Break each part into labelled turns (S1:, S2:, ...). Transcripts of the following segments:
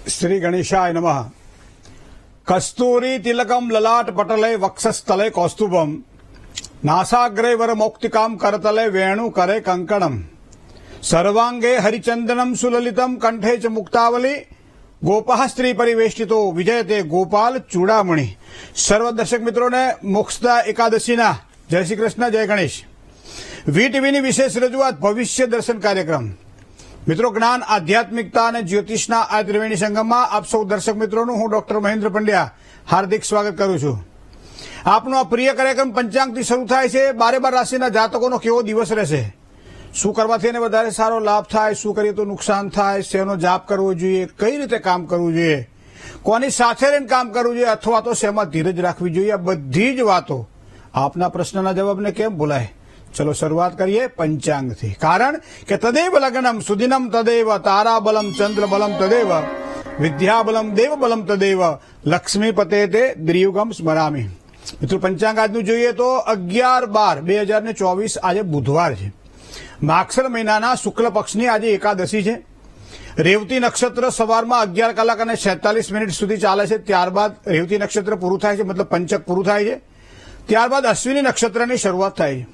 S1: श्री गणेशाय नमः। कस्तूरी तिलकम ललाट पटले वक्षस्थले कौस्तुभम नासाग्रे वर मौक्तिकाम करतले वेणु करे कंकणम सर्वांगे हरिचंदनम सुललितम कंठे च मुक्तावली गोपः स्त्री परिवेष्टितो विजयते गोपाल चूड़ामणि। सर्व दर्शक मित्रों ने मोक्षदा एकादशीना जय श्री कृष्ण, जय गणेश। વીટીવીની વિશેષ રજૂઆત ભવિષ્ય દર્શન કાર્યક્રમ। મિત્રો, જ્ઞાન, આધ્યાત્મિકતા અને જ્યોતિષના આ ત્રિવેણી સંગમમાં આપ સૌ દર્શક મિત્રોનું હું ડોક્ટર મહેન્દ્ર પંડ્યા હાર્દિક સ્વાગત કરું છું। આપનો આ પ્રિય કાર્યક્રમ પંચાંગથી શરૂ થાય છે। 12 રાશિના જાતકોનો કેવો દિવસ રહેશે, શું કરવાથી એને વધારે સારો લાભ થાય, શું કરીએ તો નુકસાન થાય, શેનો જાપ કરવો જોઈએ, કઈ રીતે કામ કરવું જોઈએ, કોની સાથે રહીને કામ કરવું જોઈએ અથવા તો શેમાં ધીરજ રાખવી જોઈએ, આ બધી જ વાતો આપના પ્રશ્નના જવાબને કેમ ભૂલાય। चलो शुरुआत करिए पंचांग थी। कारण के तदेव लग्नम सुदिनम तदेव तारा बलम चंद्र बलम तदेव विद्या बलम देव बलम तदेव लक्ष्मी पते ते द्रियुगम स्मरामी। मित्रों, पंचांग आज જોઈએ तो 11/12/2024 आज बुधवार है। माक्षर महीना शुक्ल पक्षनी आज एकादशी है। रेवती नक्षत्र सवारमा 11 કલાક અને 46 મિનિટ સુધી ચાલે છે। ત્યારબાદ રેવતી નક્ષત્ર પૂરું થાય છે, मतलब पंचक પૂરું થાય છે। ત્યારબાદ અશ્વિની નક્ષત્રની શરૂઆત થાય છે।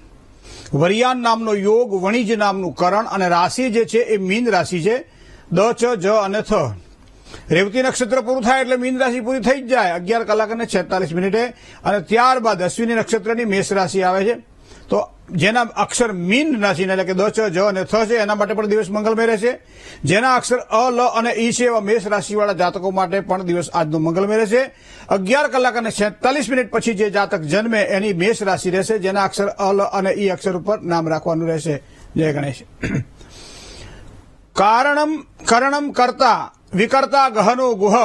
S1: વરિયાન નામનો યોગ, વણિજ નામનું કરણ અને રાશિ જે છે એ મીન રાશિ છે। દ, ચ, જ અને થ। રેવતી નક્ષત્ર પૂરું થાય એટલે મીન રાશિ પૂરી થઈ જ જાય 11 કલાક અને 46 મિનિટે। અને ત્યારબાદ અશ્વિની નક્ષત્રની મેષ રાશિ આવે છે। તો જેના અક્ષર મીન રાશિના એટલે કે દ, ચ, જ અને થ છે એના માટે પણ દિવસ મંગલમય રહેશે। જેના અક્ષર અ, લ અને ઈ છે એવા મેષ રાશિવાળા જાતકો માટે પણ દિવસ આજનો મંગલમય રહેશે। 11 કલાક અને 46 મિનિટ પછી જે જાતક જન્મે એની મેષ રાશિ રહેશે, જેના અક્ષર અ, લ અને ઈ અક્ષર ઉપર નામ રાખવાનું રહેશે। જય ગણેશ। કારણમ કરણમ કરતા વિકર્તા ગહનો ગુહ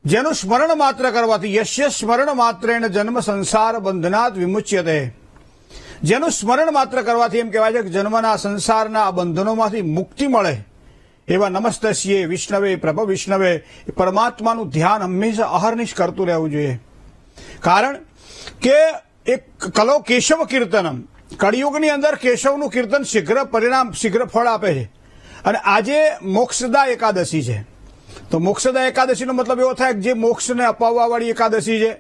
S1: જેનું સ્મરણ માત્ર કરવાથી યશ્ય સ્મરણ માત્રેણ જન્મ સંસાર બંધનાત વિમુચ્યતે। જેનું સ્મરણ માત્ર કરવાથી એમ કહેવાય છે કે જન્મના સંસારના બંધનોમાંથી મુક્તિ મળે એવા નમસ્તસ્યે વિષ્ણવે પ્રભ વિષ્ણવે પરમાત્માનું ધ્યાન હંમેશા અહર્નિશ કરતું રહેવું જોઈએ। કારણ કે એક કલો કેશવ કીર્તનમ, કળિયુગની અંદર કેશવનું કીર્તન શીઘ્ર પરિણામ, શીઘ્ર ફળ આપે છે। અને આજે મોક્ષદા એકાદશી છે। તો મોક્ષદા એકાદશીનો મતલબ એવો થાય કે જે મોક્ષને અપાવવાવાળી એકાદશી છે।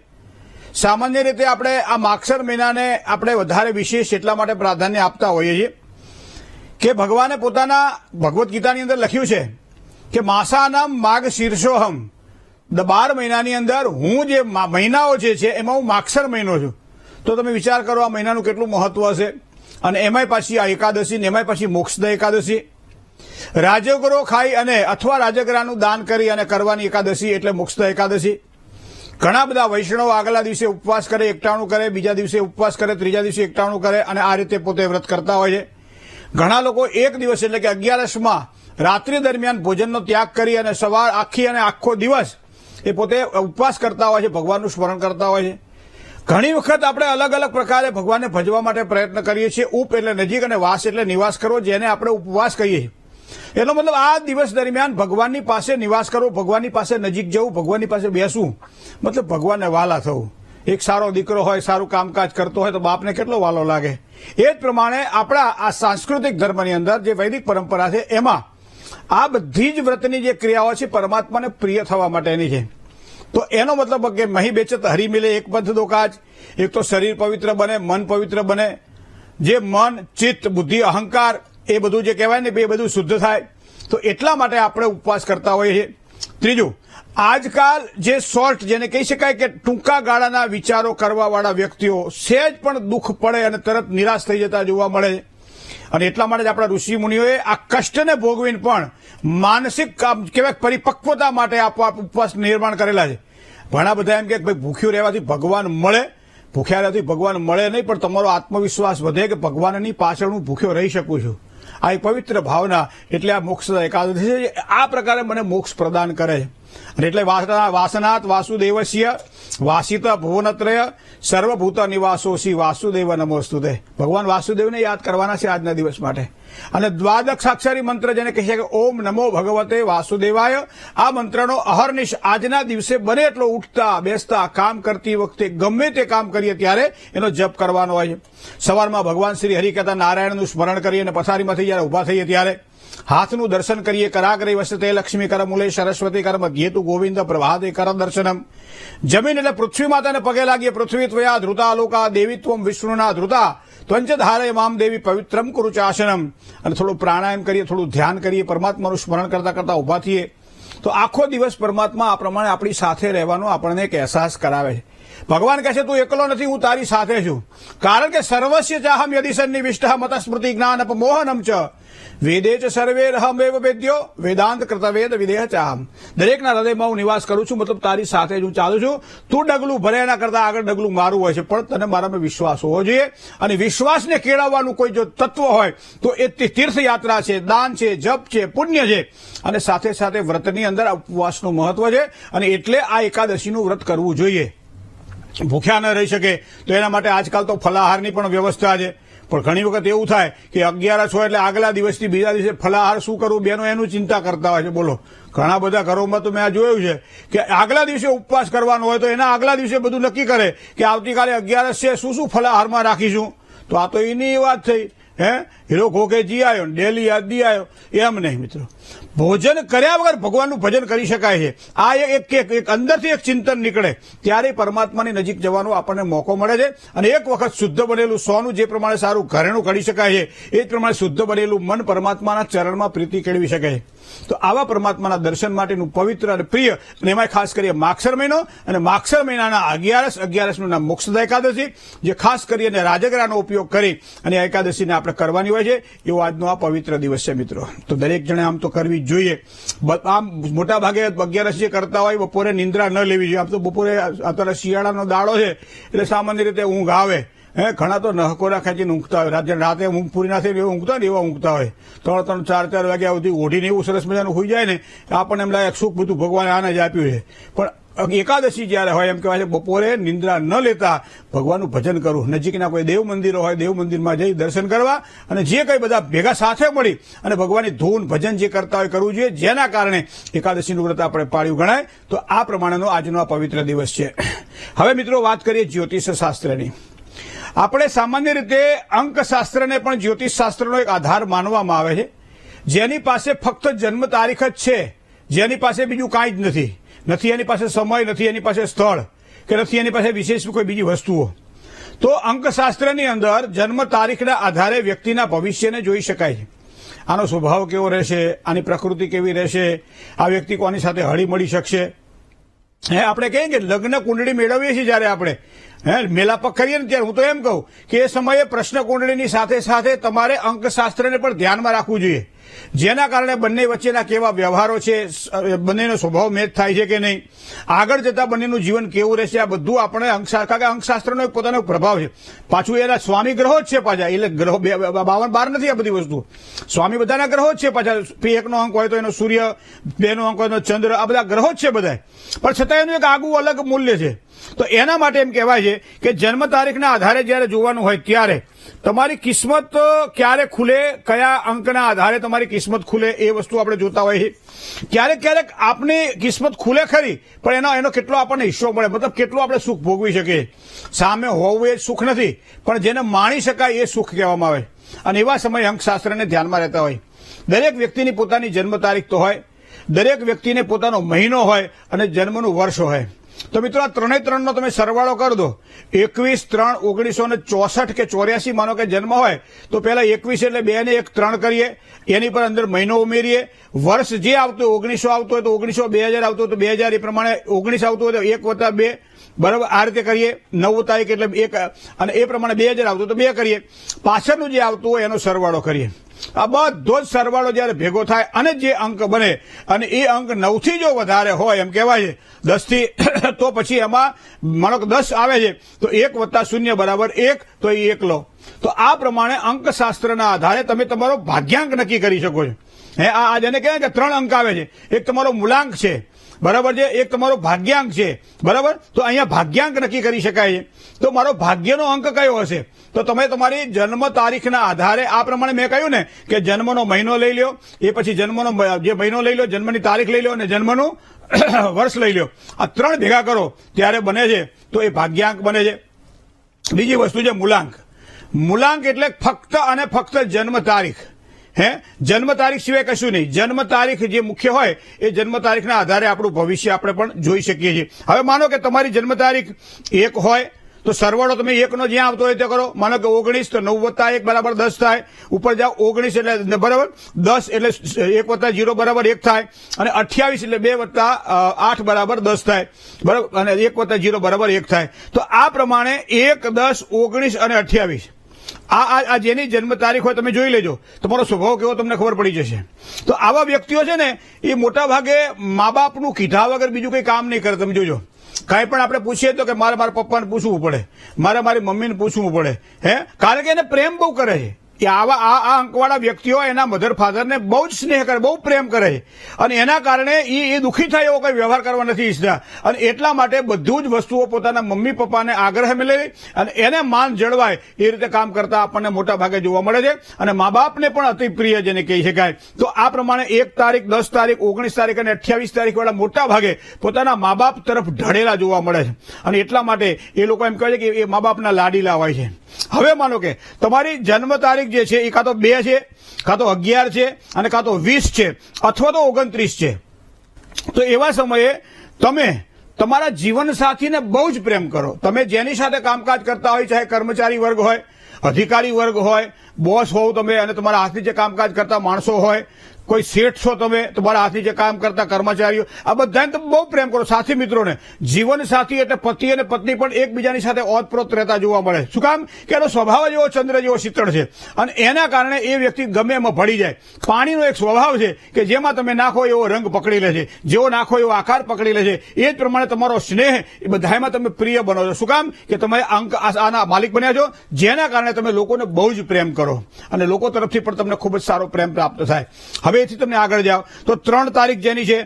S1: સામાન્ય રીતે આપણે આ માક્ષર મહિનાને આપણે વધારે વિશેષ એટલા માટે પ્રાધાન્ય આપતા હોઈએ છીએ કે ભગવાને પોતાના ભગવદ્ ગીતાની અંદર લખ્યું છે કે માસાનામ માગ શીર્ષોહમ। 12 મહિનાની અંદર હું જે મહિનાઓ જે છે એમાં હું માક્ષર મહિનો છું। તો તમે વિચાર કરો આ મહિનાનું કેટલું મહત્વ હશે। અને એમાંય પાછી આ એકાદશી ને એમાંય પાછી મોક્ષદા એકાદશી। રાજગરો ખાઈ અને અથવા રાજગરાનું દાન કરી અને કરવાની એકાદશી એટલે મોક્ષદા એકાદશી। ઘણા બધા વૈષ્ણવ આગલા દિવસે ઉપવાસ કરે, એકટાણું કરે, બીજા દિવસે ઉપવાસ કરે, ત્રીજા દિવસે એકટાણું કરે અને આ રીતે પોતે વ્રત કરતા હોય છે। ઘણા લોકો એક દિવસ એટલે કે 11સમાં રાત્રિ દરમિયાન ભોજનનો ત્યાગ કરી અને સવાર આખી અને આખો દિવસ એ પોતે ઉપવાસ કરતા હોય છે, ભગવાનનું સ્મરણ કરતા હોય છે। ઘણી વખત આપણે અલગ અલગ પ્રકારે ભગવાનને ભજવા માટે પ્રયત્ન કરીએ છીએ। ઉપ એટલે નજીક અને વાસ એટલે નિવાસ કરવો, જેને આપણે ઉપવાસ કહીએ છીએ। એનો મતલબ આ દિવસ દરમિયાન ભગવાનની પાસે નિવાસ કરવો, ભગવાનની પાસે નજીક જવું, ભગવાનની પાસે બેસવું, મતલબ ભગવાનને વાલા થવું। એક સારો દીકરો હોય, સારું કામકાજ કરતો હોય તો બાપને કેટલો વાલો લાગે। એ જ પ્રમાણે આપણા આ સાંસ્કૃતિક ધર્મની અંદર જે વૈદિક પરંપરા છે એમાં આ બધી જ વ્રતની જે ક્રિયાઓ છે પરમાત્માને પ્રિય થવા માટેની છે। તો એનો મતલબ કે મહી બેચત હરી મિલે એક પંથ દો કાજ। એક તો શરીર પવિત્ર બને, મન પવિત્ર બને। જે મન, ચિત્ત, બુદ્ધિ, અહંકાર એ બધું જે કહેવાય ને એ બધું શુદ્ધ થાય। તો એટલા માટે આપણે ઉપવાસ કરતા હોઈએ છીએ। ત્રીજું, આજકાલ જે શોર્ટ જેને કહી શકાય કે ટૂંકા ગાળાના વિચારો કરવાવાળા વ્યક્તિઓ સહેજ પણ દુઃખ પડે અને તરત નિરાશ થઈ જતા જોવા મળે છે। અને એટલા માટે જ આપણા ઋષિ મુનિઓએ આ કષ્ટને ભોગવીને પણ માનસિક કહેવાય પરિપક્વતા માટે આપોઆપ ઉપવાસ નિર્માણ કરેલા છે। ઘણા બધા એમ કે ભાઈ ભૂખ્યું રહેવાથી ભગવાન મળે, ભૂખ્યા રહેવાથી ભગવાન મળે નહીં, પણ તમારો આત્મવિશ્વાસ વધે કે ભગવાનની પાછળ હું ભૂખ્યો રહી શકું છું। આ એક પવિત્ર ભાવના એટલે આ મોક્ષદા એકાદશી છે। આ પ્રકારે મને મોક્ષ પ્રદાન કરે છે। અને એટલે વાસનાથ વાસુદેવસ્ય વાસિત ભુવનત્રય સર્વભૂત નિવાસોસી વાસુદેવ નમોસ્તુતે। ભગવાન વાસુદેવને યાદ કરવાના છે આજના દિવસ માટે। અને દ્વાદશાક્ષરી મંત્ર જેને કહે છે કે ઓમ નમો ભગવતે વાસુદેવાય, આ મંત્રનો અહર્નિશ આજના દિવસે બને એટલો ઉઠતા બેસતા કામ કરતી વખતે ગમે તે કામ કરીએ ત્યારે એનો જપ કરવાનો હોય છે। સવારમાં ભગવાન શ્રી હરિ કહેતા નારાયણનું સ્મરણ કરી અને પથારીમાંથી જ્યારે ઉભા થઈએ ત્યારે હાથનું દર્શન કરીએ. કરાગ્રે વસતે લક્ષ્મી કર મૂલે સરસ્વતી કર મધ્યેતુ ગોવિંદ પ્રભાતે કર દર્શનમ. જમીન એટલે પૃથ્વી માતાને પગે લાગીએ. પૃથ્વી ત્વયા ધૃતા લોકા દેવીત્વમ વિષ્ણુના ધૃતા ત્વંચ ધારે મામ દેવી પવિત્રમ કુરુ ચાસનમ. અને થોડું પ્રાણાયામ કરીએ, થોડું ધ્યાન કરીએ, પરમાત્માનું સ્મરણ કરતા કરતા ઉભા થઈએ તો આખો દિવસ પરમાત્મા આ પ્રમાણે આપણી સાથે રહેવાનો આપણને એક અહેસાસ કરાવે છે. ભગવાન કહે છે તું એકલો નથી, હું તારી સાથે છું. કારણ કે સર્વસ્ય ચાહમ યદિ સન્નિવિષ્ટ મત સ્મૃતિ જ્ઞાન અપમોહનમ ચ વેદે ચ સર્વે રહમેવ વેદ્યો વેદાંત કૃતવેદ વિદેહ ચાહમ. દરેકના હૃદયમાં હું નિવાસ કરું છું, મતલબ તારી સાથે જ હું ચાલું છું. તું ડગલું ભરે એના કરતા આગળ ડગલું મારું હોય છે, પણ તને મારામાં વિશ્વાસ હોવો જોઈએ. અને વિશ્વાસને કેળવવાનું કોઈ જો તત્વ હોય તો એ તીર્થયાત્રા છે, દાન છે, જપ છે, પુણ્ય છે. અને સાથે સાથે વ્રતની અંદર ઉપવાસનું મહત્વ છે. અને એટલે આ એકાદશીનું વ્રત કરવું જોઈએ. ભૂખ્યા ન રહી શકે તો એના માટે આજકાલ તો ફલાહારની પણ વ્યવસ્થા છે. પણ ઘણી વખત એવું થાય કે 11 હોય એટલે આગલા દિવસથી બીજા દિવસે ફલાહાર શું કરવું બેનો એનું ચિંતા કરતા હોય છે. બોલો, ઘણા બધા ઘરોમાં તો મેં આ જોયું છે કે આગલા દિવસે ઉપવાસ કરવાનો હોય તો એના આગલા દિવસે બધું નક્કી કરે કે આવતીકાલે 11 છે, શું ફલાહારમાં રાખીશું. તો આ તો એની વાત થઈ. હીરો ખોખે જી આવ્યો, ડેલી યાદ દી આવ્યો, એમ નહીં મિત્રો. ભોજન કર્યા વગર ભગવાનનું ભજન કરી શકાય છે. આ એક અંદરથી એક ચિંતન નીકળે ત્યારે પરમાત્માની નજીક જવાનો આપણને મોકો મળે છે. અને એક વખત શુદ્ધ બનેલું સોનું જે પ્રમાણે સારું ઘરેણું કરી શકાય છે, એ જ પ્રમાણે શુદ્ધ બનેલું મન પરમાત્માના ચરણમાં પ્રીતિ કેળવી શકે છે. તો આવા પરમાત્માના દર્શન માટેનું પવિત્ર અને પ્રિય, અને એમાં ખાસ કરીને માગસર મહિનો અને માગસર મહિનાના 11નું નામ મોક્ષદા એકાદશી, જે ખાસ કરીને રાજગરાનો ઉપયોગ કરી અને આ એકાદશીને આપણે કરવાની હોય છે. એવો આજનો આ પવિત્ર દિવસ છે મિત્રો. તો દરેક જણે આમ તો કરવી જ જોઈએ. આમ મોટા ભાગે 11 જે કરતા હોય બપોરે નિંદ્રા ન લેવી જોઈએ. આમ તો બપોરે અત્યારે શિયાળાનો દાડો છે એટલે સામાન્ય રીતે ઊંઘ આવે. ઘણા તો નહકોરા ખેંચીને ઊંઘતા હોય. રાતે ઊંઘ પૂરી ના થઈ ઊંઘતા હોય ને એવા ઊંઘતા હોય. 3-3, 4-4 વાગ્યા સુધી ઓઢીને એવું સરસ મજાનું હોઈ જાય ને આપણને એમ લાગે સુખ બધું ભગવાને આને જ આપ્યું છે. પણ એકાદશી જ્યારે હોય એમ કહેવાય છે બપોરે નિંદ્રા ન લેતા ભગવાનનું ભજન કરવું. નજીકના કોઈ દેવ મંદિરો હોય દેવ મંદિરમાં જઈ દર્શન કરવા અને જે કંઈ બધા ભેગા સાથે મળી અને ભગવાનની ધૂન ભજન જે કરતા હોય કરવું જોઈએ, જેના કારણે એકાદશીનું વ્રત આપણે પાળ્યું ગણાય. તો આ પ્રમાણેનો આજનો આ પવિત્ર દિવસ છે. હવે મિત્રો વાત કરીએ જ્યોતિષ શાસ્ત્રની. આપણે સામાન્ય રીતે અંકશાસ્ત્રને પણ જ્યોતિષ શાસ્ત્રનો એક આધાર માનવામાં આવે છે. જેની પાસે ફક્ત જન્મ તારીખ જ છે, જેની પાસે બીજું કાંઈ જ નથી એની પાસે સમય, નથી એની પાસે સ્થળ, કે નથી એની પાસે વિશેષ કોઈ બીજી વસ્તુઓ. તો અંકશાસ્ત્રની અંદર જન્મ તારીખના આધારે વ્યક્તિના ભવિષ્યને જોઈ શકાય છે. આનો સ્વભાવ કેવો રહેશે, આની પ્રકૃતિ કેવી રહેશે, આ વ્યક્તિ કોની સાથે હળી મળી શકશે. આપણે કહીએ કે લગ્ન કુંડળી મેળવીએ છીએ જ્યારે આપણે મેલાપક કરીએ ને ત્યારે હું તો એમ કહું કે એ સમયે પ્રશ્ન કુંડળીની સાથે સાથે તમારે અંકશાસ્ત્રને પણ ધ્યાનમાં રાખવું જોઈએ. જેના કારણે બંને વચ્ચેના કેવા વ્યવહારો છે, બંનેનો સ્વભાવ મેચ થાય છે કે નહીં, આગળ જતા બંનેનું જીવન કેવું રહેશે, આ બધું આપણે કારણ કે અંકશાસ્ત્રનો એક પોતાનો પ્રભાવ છે. પાછું એના સ્વામી ગ્રહો જ છે પાછા, એટલે ગ્રહો 52 નથી આ બધી વસ્તુ. સ્વામી બધાના ગ્રહો જ છે પાછા. 1નો અંક હોય તો એનો સૂર્ય, 2નો અંક હોય તો ચંદ્ર, આ બધા ગ્રહો જ છે બધા. પણ છતાં એનું એક આગવું અલગ મૂલ્ય છે. તો એના માટે એમ કહેવાય છે કે જન્મ તારીખના આધારે જ્યારે જોવાનું હોય ત્યારે તમારી કિસ્મત ક્યારે ખુલે, કયા અંકના આધારે તમારી કિસ્મત ખુલે એ વસ્તુ આપણે જોતા હોઈએ છીએ. ક્યારેક આપની કિસ્મત ખુલે ખરી, પણ એનો કેટલો આપણને હિસ્સો મળે, મતલબ કેટલું આપણે સુખ ભોગવી શકીએ. સામે હોવું એ સુખ નથી, પણ જેને માણી શકાય એ સુખ કહેવામાં આવે. અને એવા સમયે અંકશાસ્ત્રને ધ્યાનમાં રહેતા હોય. દરેક વ્યક્તિની પોતાની જન્મ તારીખ તો હોય, દરેક વ્યક્તિને પોતાનો મહિનો હોય અને જન્મનું વર્ષ હોય. તો મિત્રો આ 3નો તમે સરવાળો કરી દો. 21/3/1964 કે 84 માનો કે જન્મ હોય તો પહેલા 21 એટલે 2 ને 1 3 કરીએ, એની પર અંદર મહિનો ઉમેરીએ. વર્ષ જે આવતું હોય 1900 આવતું હોય તો 1900, 2000 આવતું હોય તો 2000, એ પ્રમાણે 19 આવતું હોય તો 1+2, બરાબર આ રીતે કરીએ. 9 તારીખ એટલે 1, અને એ પ્રમાણે 2000 આવતું તો 2 કરીએ. પાછળનું જે આવતું હોય એનો સરવાળો કરીએ. આ બધો જ સરવાળો જ્યારે ભેગો થાય અને જે અંક બને, અને એ અંક 9થી જો વધારે હોય એમ કહેવાય છે 10થી, તો પછી એમાં માનો કે 10 આવે છે તો 1 + 0 = 1, તો એ 1 લો. તો આ પ્રમાણે અંકશાસ્ત્રના આધારે તમે તમારો ભાગ્યાંક નક્કી કરી શકો છો. આ જેને કહેવાય કે 3 અંક આવે છે. એક તમારો મૂલાંક છે, બરાબર છે, એક તમારો ભાગ્યાંક છે, બરાબર. તો અહીંયા ભાગ્યાંક નક્કી કરી શકાય છે. તો મારો ભાગ્યનો અંક કયો હશે, તો તમે તમારી જન્મ તારીખના આધારે આ પ્રમાણે મેં કહ્યું ને કે જન્મનો મહિનો લઈ લ્યો, એ પછી જન્મનો જે મહિનો લઈ લો, જન્મની તારીખ લઈ લો અને જન્મનું વર્ષ લઈ લો. આ 3 ભેગા કરો ત્યારે બને છે તો એ ભાગ્યાંક બને છે. બીજી વસ્તુ છે મૂલાંક. મૂલાંક એટલે ફક્ત અને ફક્ત જન્મ તારીખ. જન્મ તારીખ સિવાય કશું નહીં. જન્મ તારીખ જે મુખ્ય હોય એ જન્મ તારીખના આધારે આપણું ભવિષ્ય આપણે પણ જોઈ શકીએ છીએ. હવે માનો કે તમારી જન્મ તારીખ 1 હોય તો સરવાળો તમે 1નો જ્યાં આવતો હોય તે કરો. માનો કે 19 તો 9 + 1 બરાબર 10 થાય. ઉપર જાઓ 19 એટલે બરાબર 10 એટલે 1 + 0 બરાબર 1 થાય. અને 28 એટલે 2 + 8 બરાબર 10 થાય. બરાબર, અને 1 + 0 બરાબર 1 થાય. તો આ પ્રમાણે 1, 10, 19 અને 28 આ જેની જન્મ તારીખ હોય તમે જોઈ લેજો. તમારો સ્વભાવ કેવો તમને ખબર પડી જશે. તો આવા વ્યક્તિઓ છે ને એ મોટા ભાગે મા બાપનું કીધા વગર બીજું કંઈ કામ નહીં કરે. તમે જોજો, કાંઈ પણ આપણે પૂછીએ તો કે મારે મારા પપ્પાને પૂછવું પડે, મારે મારી મમ્મીને પૂછવું પડે. કારણ કે એને પ્રેમ બહુ કરે છે. કે આવા આ અંકવાળા વ્યક્તિઓ એના મધર ફાધરને બહુ જ સ્નેહ કરે, બહુ પ્રેમ કરે છે. અને એના કારણે એ દુઃખી થાય એવો કોઈ વ્યવહાર કરવા નથી ઈચ્છતા. અને એટલા માટે બધું જ વસ્તુઓ પોતાના મમ્મી પપ્પાને આગ્રહ મેળવી અને એને માન જળવાય એ રીતે કામ કરતા આપણને મોટા ભાગે જોવા મળે છે. અને મા બાપને પણ અતિ પ્રિય જેને કહી શકાય. તો આ પ્રમાણે 1 તારીખ, 10 તારીખ, 19 તારીખ અને 28 તારીખ વાળા મોટા ભાગે પોતાના મા બાપ તરફ ઢળેલા જોવા મળે છે. અને એટલા માટે એ લોકો એમ કહે છે કે એ મા બાપના લાડીલા હોય છે. હવે માનો કે તમારી જન્મ તારીખ જે છે એ કાં તો 2 છે, કાં તો 11 છે, અને કાં તો 20 છે, અથવા તો 29 છે. તો એવા સમયે તમે તમારા જીવનસાથીને બહુ જ પ્રેમ કરો. તમે જેની સાથે કામકાજ કરતા હોય, ચાહે કર્મચારી વર્ગ હોય, અધિકારી વર્ગ હોય, બોસ હોવ તમે, અને તમારા હાથની જે કામકાજ કરતા માણસો હોય, કોઈ શેઠ છો તમે, તમારા હાથની જે કામ કરતા કર્મચારીઓ, આ બધાને તમે બહુ પ્રેમ કરો. સાથી મિત્રોને, જીવન સાથી એટલે પતિ અને પત્ની પણ એકબીજાની સાથે ઓતપ્રોત રહેતા જોવા મળે. શું કામ? કે એનો સ્વભાવ જેવો ચંદ્ર જેવો શીતળ છે. અને એના કારણે એ વ્યક્તિ ગમે એમાં ભળી જાય. પાણીનો એક સ્વભાવ છે કે જેમાં તમે નાખો એવો રંગ પકડી લે છે, જેવો નાખો એવો આકાર પકડી લે છે. એ જ પ્રમાણે તમારો સ્નેહ એ બધામાં તમે પ્રિય બનો છો. શું કામ? કે તમે આના માલિક બન્યા છો, જેના કારણે તમે લોકોને બહુ જ પ્રેમ કરો અને લોકો તરફથી પણ તમને ખૂબ જ સારો પ્રેમ પ્રાપ્ત થાય. હવે એથી તમને આગળ જાઓ તો 3 તારીખ જેની છે,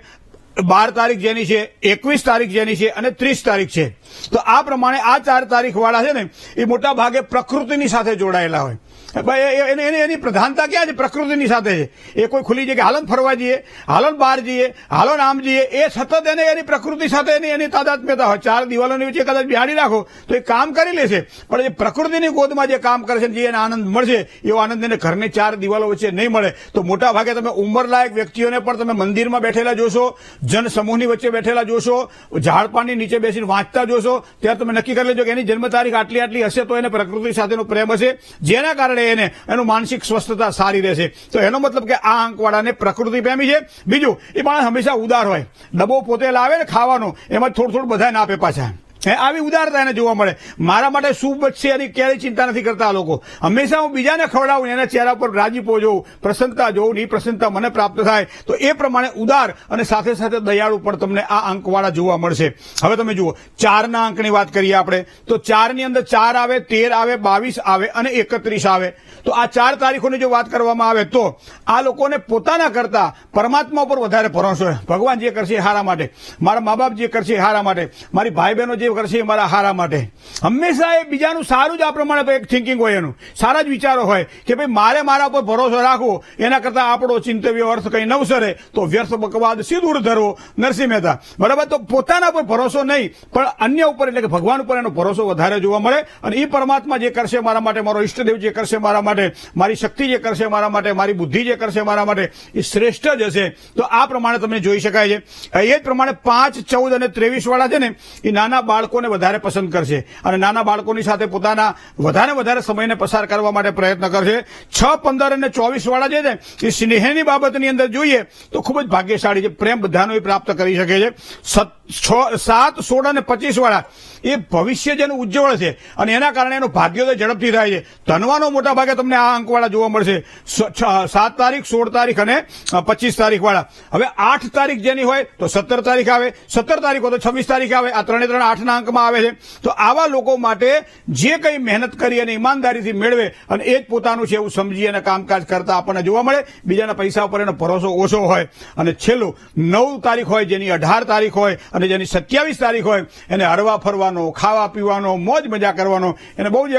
S1: 12 તારીખ જેની છે, 21 તારીખ જેની છે અને 30 તારીખ છે. તો આ પ્રમાણે આ 4 તારીખ વાળા છે ને એ મોટા ભાગે પ્રકૃતિની સાથે જોડાયેલા હોય. એની પ્રધાનતા ક્યાં છે? પ્રકૃતિની સાથે છે. એ કોઈ ખુલ્લી જગ્યાએ હાલન ફરવા જઈએ, હાલન બહાર જઈએ, હાલન આમ જઈએ, એ સતત એને એની પ્રકૃતિ સાથે એની તાદાત્મ્યતા હોય. 4 દિવાલોની વચ્ચે કદાચ બિહાડી રાખો તો એ કામ કરી લેશે, પણ એ પ્રકૃતિની ગોદમાં જે કામ કરે છે જે એને આનંદ મળશે એવો આનંદ એને ઘરની 4 દિવાલો વચ્ચે નહીં મળે. તો મોટા ભાગે તમે ઉંમરલાયક વ્યક્તિઓને પણ તમે મંદિરમાં બેઠેલા જોશો, જનસમૂહની વચ્ચે બેઠેલા જોશો, ઝાડપાનની નીચે બેસીને વાંચતા જોશો. ત્યારે તમે નક્કી કરી લેજો કે એની જન્મ તારીખ આટલી હશે તો એને પ્રકૃતિ સાથેનો પ્રેમ હશે, જેના કારણે એનું માનસિક સ્વસ્થતા સારી રહેશે. તો એનો મતલબ કે આ અંકવાળાને પ્રકૃતિ પ્રેમી છે. બીજું, એ માણસ હંમેશા ઉદાર હોય. ડબ્બો પોતે લાવે ને ખાવાનો, એમાં થોડું બધાને આપે પાછા. આવી ઉદારતા એને જોવા મળે. મારા માટે શું બચશે એની ક્યારેય ચિંતા નથી કરતા આ લોકો. હંમેશા હું બીજાને ખવડાવું, એના ચહેરા પર રાજીપો જોઉં, પ્રસન્નતા જોઉં, એ પ્રસન્નતા મને પ્રાપ્ત થાય. તો એ પ્રમાણે ઉદાર અને સાથે સાથે દયાળુ પણ તમને આ અંકવાળા જોવા મળશે. હવે તમે જુઓ, 4ના અંકની વાત કરીએ આપણે તો 4ની અંદર 4 આવે, 13 આવે, 22 આવે અને 31 આવે. તો આ 4 તારીખોની જો વાત કરવામાં આવે તો આ લોકોને પોતાના કરતા પરમાત્મા ઉપર વધારે ભરોસો હોય. ભગવાન જે કરશે એ હારા માટે, મારા મા બાપ જે કરશે એ હારા માટે, મારી ભાઈ બહેનો જે કરશે એ મારા હારા માટે. હંમેશા એ બીજાનું સારું જ આ પ્રમાણે એક થિંકિંગ હોય, એનું સારા જ વિચારો હોય કે ભાઈ મારે મારા ઉપર ભરોસો રાખવો, એના કરતા આપણો ચિંતવ્ય અર્થ કંઈ નવસરે તો વ્યર્થ બકવાદ સિંદૂર ધરવો. નરસિંહ મહેતા. બરાબર. તો પોતાના ઉપર ભરોસો નહીં પણ અન્ય ઉપર એટલે કે ભગવાન ઉપર એનો ભરોસો વધારે જોવા મળે. અને એ પરમાત્મા જે કરશે મારા માટે, મારો ઈષ્ટદેવ જે કરશે મારા માટે, મારી શક્તિ જે કરશે મારા માટે, મારી બુદ્ધિ જે કરશે મારા માટે, એ શ્રેષ્ઠ જ હશે. તો આ પ્રમાણે તમને જોઈ શકાય છે. એ જ પ્રમાણે 5, 14 અને 23 વાળા છે ને એ નાના બાળકોને વધારે પસંદ કરશે અને નાના બાળકોની સાથે પોતાના વધારે સમયને પસાર કરવા માટે પ્રયત્ન કરશે. 6, 15 અને 24 વાળા જે છે એ સ્નેહની બાબતની અંદર જોઈએ તો ખૂબ જ ભાગ્યશાળી છે. પ્રેમ બધાનો પ્રાપ્ત કરી શકે છે. 7, 16 અને 25 વાળા એ ભવિષ્ય જેનું ઉજ્જવળ છે અને એના કારણે એનું ભાગ્યોદય ઝડપથી થાય છે. ધનવાનો મોટા ભાગે તમને આ અંકવાળા જોવા મળશે. 7 તારીખ, 16 તારીખ અને 25 તારીખ વાળા. હવે 8 તારીખ જેની હોય તો 17 તારીખ આવે, 17 તારીખ હોય તો 26 તારીખ આવે. આ 3 8ના અંકમાં આવે છે. તો આવા લોકો માટે જે કંઈ મહેનત કરી અને ઈમાનદારીથી મેળવે અને એ જ પોતાનું છે એવું સમજી અને કામકાજ કરતા આપણને જોવા મળે. બીજાના પૈસા ઉપર એનો ભરોસો ઓછો હોય. અને છેલ્લું 9 તારીખ હોય, જેની 18 તારીખ હોય અને જેની 27 તારીખ હોય, એને હરવા ફરવાનો, ખાવા પીવાનો, મોજ મજા કરવાનો, એને બહુ જ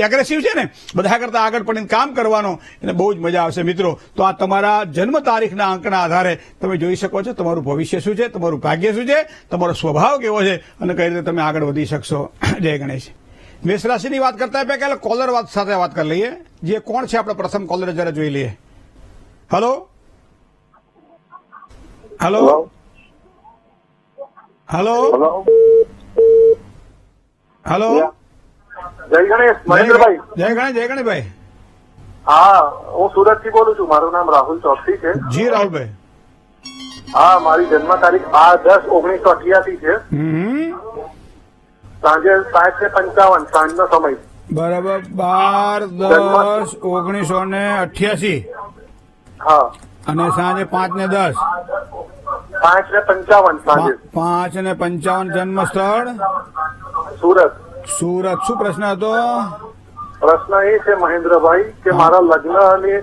S1: એગ્રેસિવ છે ને, બધા કરતા આગળ પડીને કામ કરવાનો એને બહુ જ મજા આવશે મિત્રો. તો આ તમારા જન્મ તારીખના અંકના આધારે તમે જોઈ શકો છો તમારું ભવિષ્ય શું છે, તમારું ભાગ્ય શું છે, તમારો સ્વભાવ કેવો છે અને કઈ રીતે તમે આગળ વધી શકશો. જય ગણેશ. મેષ રાશિની વાત કરતા પહેલા કોલર સાથે વાત કરી લઈએ. જે કોણ છે આપણે પ્રથમ કોલર જરા જોઈ લઈએ. Hello hello hello hello.
S2: જય ગણેશ મહેન્દ્રભાઈ.
S1: જય ગણેશભાઈ.
S2: હા, હું સુરત થી બોલું છું. મારું નામ રાહુલ ચોકસી છે.
S1: જી રાહુલભાઈ.
S2: હા, મારી જન્મ તારીખ 12/10/1988 છે. સાંજે 5:55 સાંજનો સમય.
S1: બરાબર. 12/10/1988.
S2: હા,
S1: અને સાંજે 5:10.
S2: 5:55 સાંજે.
S1: 5:55 જન્મ સ્થળ
S2: સુરત.
S1: સુરત. શું પ્રશ્ન હતો?
S2: પ્રશ્ન એ છે મહેન્દ્રભાઈ કે મારા લગ્નની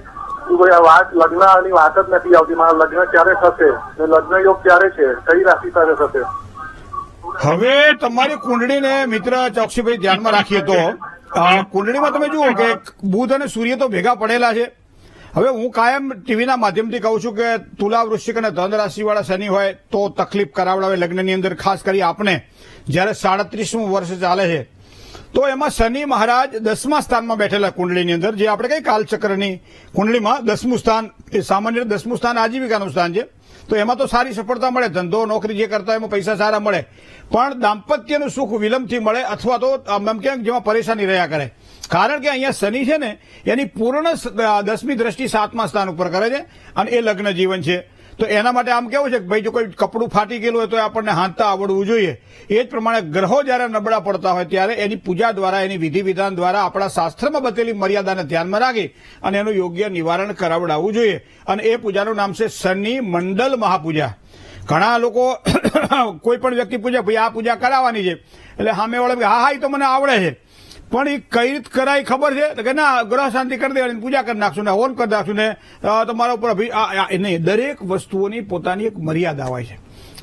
S2: વાત જ નથી આવતી. મારા લગ્ન ક્યારે થશે? લગ્ન યોગ ક્યારે છે? કઈ રાશિ સાથે થશે?
S1: હવે તમારી કુંડળીને મિત્ર ચોકસીભાઈ ધ્યાનમાં રાખીએ તો કુંડળીમાં તમે જુઓ કે બુધ અને સૂર્ય તો ભેગા પડેલા છે. હવે હું કાયમ ટીવીના માધ્યમથી કહું છું કે તુલા, વૃશ્ચિક અને ધન રાશિવાળા શનિ હોય તો તકલીફ કરાવડાવે લગ્નની અંદર. ખાસ કરી આપણે જયારે 37મું વર્ષ ચાલે છે તો એમાં શનિ મહારાજ 10મા સ્થાનમાં બેઠેલા કુંડળીની અંદર, જે આપણે કઈ કાલચક્રની કુંડળીમાં 10મું સ્થાન એ સામાન્ય 10મું સ્થાન આજીવિકાનું સ્થાન છે. તો એમાં તો સારી સફળતા મળે, ધંધો નોકરી જે કરતા એમાં પૈસા સારા મળે, પણ દાંપત્યનું સુખ વિલંબથી મળે અથવા તો ક્યાંક જેમાં પરેશાની રહ્યા કરે. કારણ કે અહીંયા શનિ છે ને એની પૂર્ણ 10મી દ્રષ્ટિ 7મા સ્થાન ઉપર કરે છે અને એ લગ્ન જીવન છે. તો એના માટે આમ કેવું છે કે ભાઈ જો કોઈ કપડું ફાટી ગયેલું હોય તો આપણને હાંધતા આવડવું જોઈએ. એ જ પ્રમાણે ગ્રહો જયારે નબળા પડતા હોય ત્યારે એની પૂજા દ્વારા, એની વિધિ વિધાન દ્વારા આપણા શાસ્ત્રમાં બતેલી મર્યાદાને ધ્યાનમાં રાખી અને એનું યોગ્ય નિવારણ કરાવડાવવું જોઈએ. અને એ પૂજાનું નામ છે શનિ મંડલ મહાપૂજા. ઘણા લોકો કોઈ પણ વ્યક્તિ પૂછે ભાઈ આ પૂજા કરાવવાની છે એટલે સામે વાળા હા એ તો મને આવડે છે, પણ એ કઈ રીત કરાય ખબર છે કે ના ગ્રહ શાંતિ કરી દેવાની, પૂજા કરી નાખશું ને હોન કરી નાખશું ને તમારા ઉપર નહીં. દરેક વસ્તુઓની પોતાની એક મર્યાદા હોય છે.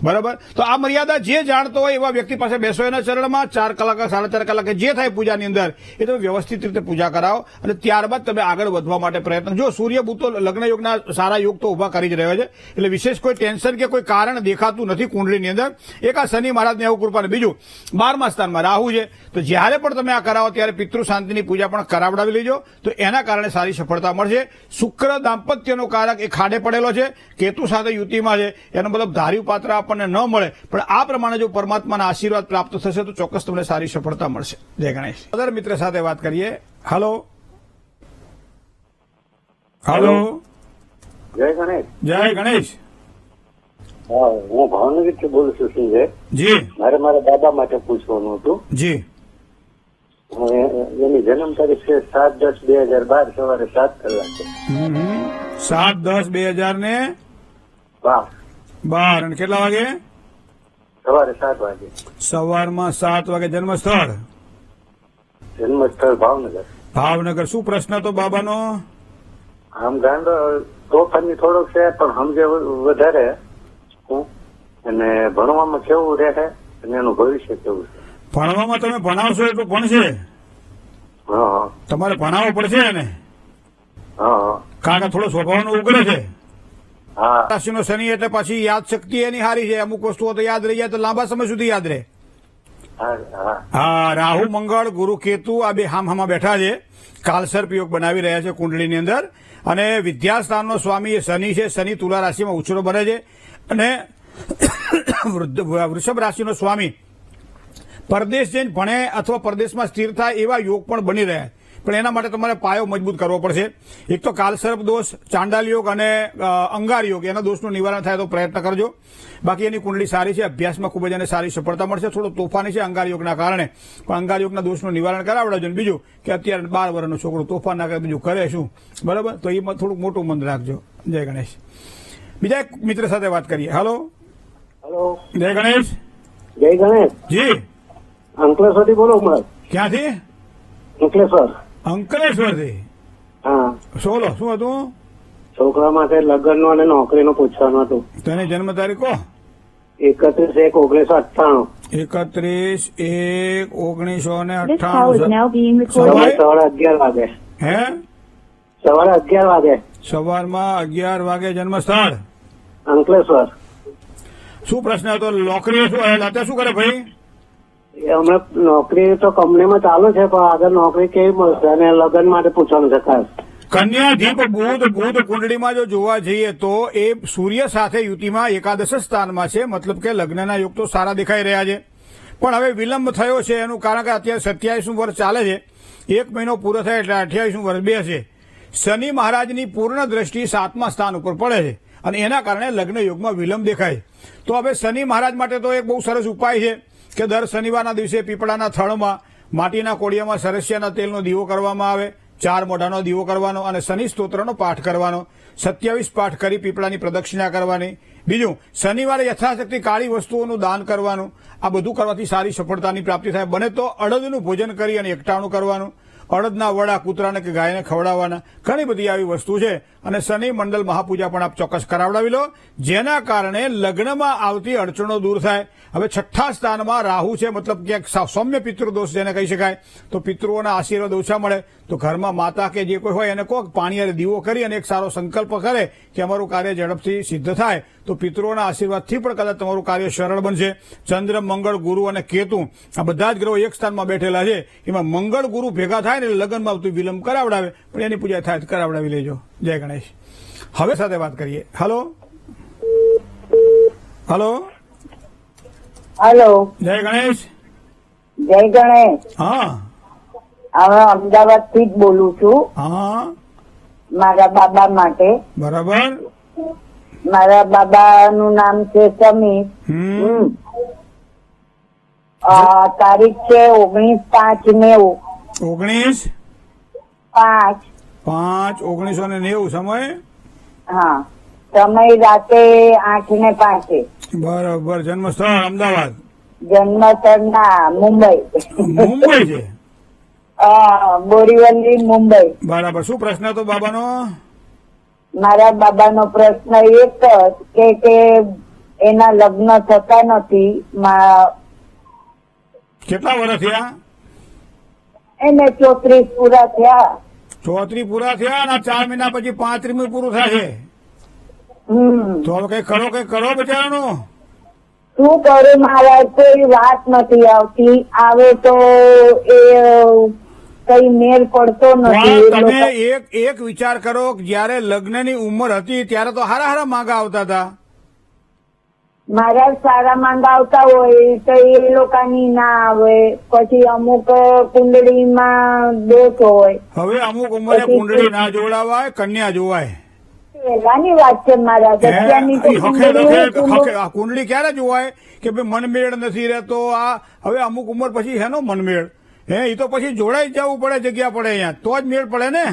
S1: બરાબર. તો આ મર્યાદા જે જાણતો હોય એવા વ્યક્તિ પાસે બેસો, એના ચરણમાં 4 કલાક 4.5 કલાકે જે થાય પૂજાની અંદર એ તમે વ્યવસ્થિત રીતે પૂજા કરાવો અને ત્યારબાદ તમે આગળ વધવા માટે પ્રયત્ન. જો સૂર્ય બુધ તો લગ્ન યોગના સારા યોગ તો ઉભા કરી જ રહ્યો છે, એટલે વિશેષ કોઈ ટેન્શન કે કોઈ કારણ દેખાતું નથી કુંડળીની અંદર. એક આ શનિ મહારાજની એવું કૃપા. બીજું 12મા સ્થાનમાં રાહુ છે, તો જ્યારે પણ તમે આ કરાવો ત્યારે પિતૃ શાંતિની પૂજા પણ કરાવડાવી લેજો, તો એના કારણે સારી સફળતા મળશે. શુક્ર દાંપત્યનો કારક એ ખાડે પડેલો છે, કેતુ સાથે યુતિમાં છે, એનો મતલબ ધાર્યું પાત્ર આપણને ન મળે, પણ આ પ્રમાણે જો પરમાત્માના આશીર્વાદ પ્રાપ્ત થશે તો ચોક્કસ તમને સારી સફળતા મળશે. જય ગણેશ. અદર મિત્ર સાથે વાત કરીએ. Hello hello.
S2: જય ગણેશ.
S1: જય ગણેશ.
S2: હા, હું ભાવનગર થી બોલું છું. સંજય
S1: જી.
S2: મારા દાદા માટે પૂછવાનું હતું.
S1: જી.
S2: એની જન્મ તારીખ છે 7/10/2012 સવારે 7 કલાકે.
S1: 7/10/2012 અને કેટલા વાગે?
S2: સવારે 7 વાગે.
S1: સવારમાં 7 વાગે. જન્મ સ્થળ?
S2: જન્મ સ્થળ ભાવનગર.
S1: ભાવનગર. શું પ્રશ્ન હતો બાબાનો?
S2: આમ ગાંડો તોફાની થોડોક છે પણ સમજે વધારે અને ભણવામાં કેવું રહે અને એનું ભવિષ્ય કેવું છે.
S1: ભણવામાં તમે ભણાવશો એટલું ભણશે.
S2: હા
S1: તમારે ભણાવવો પડશે ને,
S2: હા
S1: કારણ કે થોડો સ્વભાવનો ઉગ્ર છે.
S2: હા.
S1: રાશિનો શનિ એટલે પાછી યાદ શક્તિ એની હારી છે. અમુક વસ્તુઓ તો યાદ રહી જાય તો લાંબા સમય સુધી યાદ રહે. હા. રાહુ મંગળ ગુરુ કેતુ આ બે હામહામાં બેઠા છે, કાલસર્પ યોગ બનાવી રહ્યા છે કુંડળીની અંદર. અને વિદ્યાસ્થાનનો સ્વામી એ શનિ છે. શનિ તુલા રાશિમાં ઉછળો બને છે અને વૃષભ રાશિનો સ્વામી પરદેશ જઈને ભણે અથવા પરદેશમાં સ્થિર થાય એવા યોગ પણ બની રહ્યા. પણ એના માટે તમારે પાયો મજબૂત કરવો પડશે. એક તો કાલસર્પ દોષ, ચાંડાલ યોગ અને અંગાર યોગ, એના દોષનું નિવારણ થાય તો પ્રયત્ન કરજો. બાકી એની કુંડળી સારી છે, અભ્યાસમાં ખૂબ જ એને સારી સફળતા મળશે. થોડો તોફાની છે અંગાર યોગના કારણે, પણ અંગાર યોગના દોષનું નિવારણ કરાવડાવજો. બીજું કે અત્યારે 12 વર્ષનો છોકરો તોફાન ના કરે, બીજું કરે શું? બરાબર. તો એ થોડુંક મોટું મન રાખજો. જય ગણેશ. બીજા એક મિત્ર સાથે વાત કરીએ. Hello
S2: hello.
S1: જય ગણેશ.
S2: જય ગણેશ.
S1: જી.
S2: અંકલેશ્વરથી બોલો.
S1: ક્યાંથી?
S2: અંકલેશ્વર.
S1: અંકલેશ્વરથી.
S2: હા.
S1: બોલો, શું હતું?
S2: છોકરા માટે લગ્નનો અને નોકરીનો પૂછવાનું હતું.
S1: તેની જન્મ તારીખ કહો.
S2: 31/1/1998.
S1: 31/1/1998.
S2: સવારે 11 વાગે.
S1: હે?
S2: સવારે 11 વાગે.
S1: સવારમાં 11 વાગે. જન્મ સ્થળ?
S2: અંકલેશ્વર.
S1: શું પ્રશ્ન હતો? નોકરી શું અત્યારે શું કરે ભાઈ?
S3: હમણાં નોકરી તો કંપનીમાં ચાલુ છે, પણ આગળ નોકરી કેવી મળશે અને લગ્ન માટે પૂછવાનું છે ખાસ.
S1: કન્યાધીપ બુધ કુંડળીમાં જો જોવા જઈએ તો એ સૂર્ય સાથે યુતિમાં એકાદશ સ્થાનમાં છે, મતલબ કે લગ્નના યોગ તો સારા દેખાઈ રહ્યા છે. પણ હવે વિલંબ થયો છે એનું કારણ કે અત્યારે 27મું વર્ષ ચાલે છે, 1 મહિનો પૂરો થાય એટલે 28મું વર્ષ બેસે. શનિ મહારાજની પૂર્ણ દ્રષ્ટિ 7મા સ્થાન ઉપર પડે છે અને એના કારણે લગ્ન યોગમાં વિલંબ દેખાય. તો હવે શનિ મહારાજ માટે તો એક બહુ સરસ ઉપાય છે કે દર શનિવારના દિવસે પીપળાના થળમાં માટીના કોડિયામાં સરસિયાના તેલનો દીવો કરવામાં આવે, 4 મોઢાનો દીવો કરવાનો અને શનિ સ્તોત્રનો પાઠ કરવાનો, 27 પાઠ કરી પીપળાની પ્રદક્ષિણા કરવાની. બીજું, શનિવારે યથાશક્તિ કાળી વસ્તુઓનું દાન કરવાનું. આ બધું કરવાથી સારી સફળતાની પ્રાપ્તિ થાય. બને તો અડદનું ભોજન કરી અને એકટાણું કરવાનું. અડદના વડા કૂતરાને કે ગાયને ખવડાવવાના. ઘણી બધી આવી વસ્તુ છે અને શનિ મંડળ મહાપૂજા પણ આપ ચોક્કસ કરાવડાવી લો, જેના કારણે લગ્નમાં આવતી અડચણો દૂર થાય. હવે 6થા સ્થાનમાં રાહુ છે, મતલબ કે સૌમ્ય પિતૃદોષ જેને કહી શકાય. તો પિતૃઓના આશીર્વાદ ઓછા મળે તો ઘરમાં માતા કે જે કોઈ હોય એને કહો પાણીયારે દીવો કરી અને એક સારો સંકલ્પ કરે કે અમારું કાર્ય ઝડપથી સિદ્ધ થાય, તો પિતૃઓના આશીર્વાદથી પણ કદાચ તમારું કાર્ય સરળ બનશે. ચંદ્ર, મંગળ, ગુરુ અને કેતુ આ બધા જ ગ્રહો એક સ્થાનમાં બેઠેલા છે. એમાં મંગળ ગુરુ ભેગા થાય ને લગ્નમાં આવતું વિલંબ કરાવડાવે, પણ એની પૂજા થાય કરાવડાવી લેજો. જય ગણેશ. હવે સાથે વાત કરીએ. હલો હલો
S4: હેલો,
S1: જય ગણેશ.
S4: જય ગણેશ.
S1: હા
S4: હવે અમદાવાદ થી જ બોલું છું.
S1: હા
S4: મારા બાબા માટે.
S1: બરાબર.
S4: મારા બાબાનું નામ છે સમીર. તારીખ છે 19/5/90.
S1: 19/5/1990. સમય?
S4: હા, સમય રાતે 8:05.
S1: બરાબર. જન્મસ્થળ અમદાવાદ?
S4: જન્મસ્થળ ના મુંબઈ.
S1: મુંબઈ છે?
S4: બોરીવલી, મુંબઈ.
S1: બરાબર. શું પ્રશ્ન હતો બાબાનો?
S4: મારા બાબાનો પ્રશ્ન એક કે એના લગ્ન થતા નથી.
S1: કેટલા વર્ષ થયા?
S4: એને 34 પૂરા થયા.
S1: 34 પૂરા થયા અને 4 મહિના પછી 35મું પૂરું થશે. તો હવે કઈ કરો બચારાનું.
S4: શું કરું મારા, કોઈ વાત નથી આવતી. આવે તો એ કઈ મેળ પડતો નથી.
S1: તમે એક વિચાર કરો, જયારે લગ્નની ઉંમર હતી ત્યારે તો હારા માંગા આવતા હતા.
S4: મારા સારા માંગા આવતા હોય તો એ લોકોની ના આવે. પછી અમુક કુંડળીમાં દોષ હોય.
S1: હવે અમુક ઉંમરે કુંડળી ના જોડાવાય, કન્યા જોવાય.
S4: પહેલાની વાત છે મારા.
S1: કુંડળી ક્યારે જોવાય કે ભાઈ મનમેળ નથી રહેતો. આ હવે અમુક ઉંમર પછી હેનો મનમેળ? એ તો પછી જોડાઈ જવું પડે, જગ્યા પડે અહીંયા તો જ મેળ પડે ને.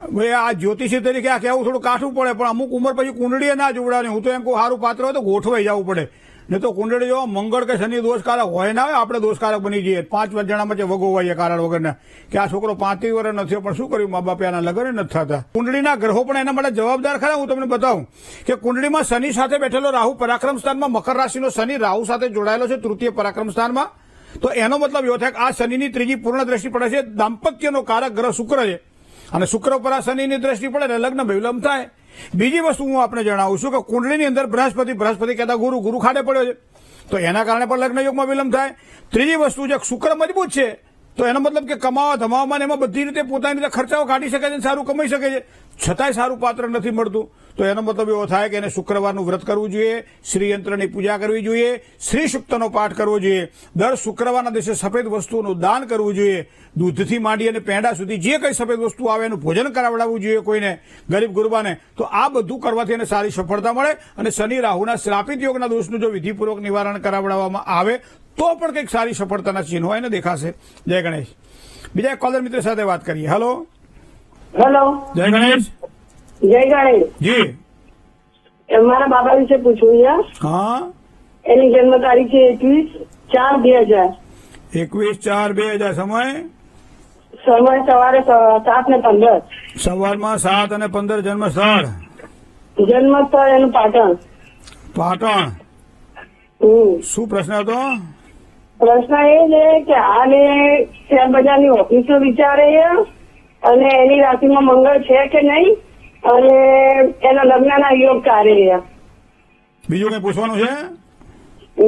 S1: ભાઈ આ જ્યોતિષી તરીકે આ કહેવું થોડું કાઠું પડે, પણ અમુક ઉંમર પછી કુંડળીએ ના જોવડાવવાની. હું તો એમ કહું સારું પાત્ર હોય તો ગોઠવાઈ જવું પડે. નહીં તો કુંડળી જો મંગળ કે શનિ દોષકારક હોય ના હોય, આપણે દોષકારક બની જઈએ. 5 જણા વચ્ચે વગોવાઈએ કારણ વગરના કે આ છોકરો 35 વર્ષ નથી, પણ શું કર્યું મા બાપે આના લગ્ન નથી થતા. કુંડળીના ગ્રહો પણ એના માટે જવાબદાર ખરા. હું તમને બતાવું કે કુંડળીમાં શનિ સાથે બેઠેલો રાહુ પરાક્રમ સ્થાનમાં, મકર રાશિનો શનિ રાહુ સાથે જોડાયેલો છે તૃતીય પરાક્રમ સ્થાનમાં. તો એનો મતલબ એવો થાય કે આ શનિની ત્રીજી પૂર્ણ દ્રષ્ટિ પડે છે. દાંપત્યનો કારક ગ્રહ શુક્ર છે અને શુક્ર પર આ શનિની દ્રષ્ટિ પડે એટલે લગ્ન વિલંબ થાય. બીજી વસ્તુ હું આપને જણાવું છું કે કુંડળીની અંદર બૃહસ્પતિ કહેતા ગુરુ ખાડે પડ્યો છે, તો એના કારણે પણ લગ્ન યોગમાં વિલંબ થાય. ત્રીજી વસ્તુ છે શુક્ર મજબૂત છે, તો એનો મતલબ કે કમાવા ધમાવામાં એમાં બધી રીતે પોતાની રીતે ખર્ચાઓ કાઢી શકે છે, સારું કમાઈ શકે છે, છતાંય સારું પાત્ર નથી મળતું. તો એનો મતલબ એવો થાય કે એને શુક્રવારનું વ્રત કરવું જોઈએ, શ્રીયંત્રની પૂજા કરવી જોઈએ, શ્રી સૂક્તનો પાઠ કરવો જોઈએ, દર શુક્રવારના દિવસે સફેદ વસ્તુઓનું દાન કરવું જોઈએ, દૂધથી માંડી અને પેંડા સુધી જે કંઈ સફેદ વસ્તુ આવે એનું ભોજન કરાવડાવવું જોઈએ કોઈને, ગરીબ ગુરબાને. તો આ બધું કરવાથી એને સારી સફળતા મળે અને શનિ રાહુના શ્રાપિત યોગના દોષનું જો વિધિપૂર્વક નિવારણ કરાવડાવવામાં આવે તો પણ કંઈક સારી સફળતાના ચિહ્નો એને દેખાશે. જય ગણેશ. બીજા એક કોલર મિત્ર સાથે વાત કરીએ. હેલો
S3: હેલો,
S1: જય ગણેશ.
S3: જય ગણેશ.
S1: જી
S3: મારા બાબા વિશે પૂછવું છે.
S1: હા,
S3: એની જન્મ તારીખ છે 21/4/2000.
S1: 21/4/2000. સમય
S3: સમય સવારે 7:15.
S1: સવારમાં 7:15. જન્મસ્થળ
S3: જન્મસ્થળ એનું પાટણ.
S1: પાટણ. શું પ્રશ્ન હતો?
S3: પ્રશ્ન એ છે કે હાલે શેરબજારની ઓફિસો વિચારે છે અને એની રાશિમાં મંગળ છે કે નહીં, અને એના લગ્નના યોગ કાર્ય.
S1: બીજું કઈ પૂછવાનું છે?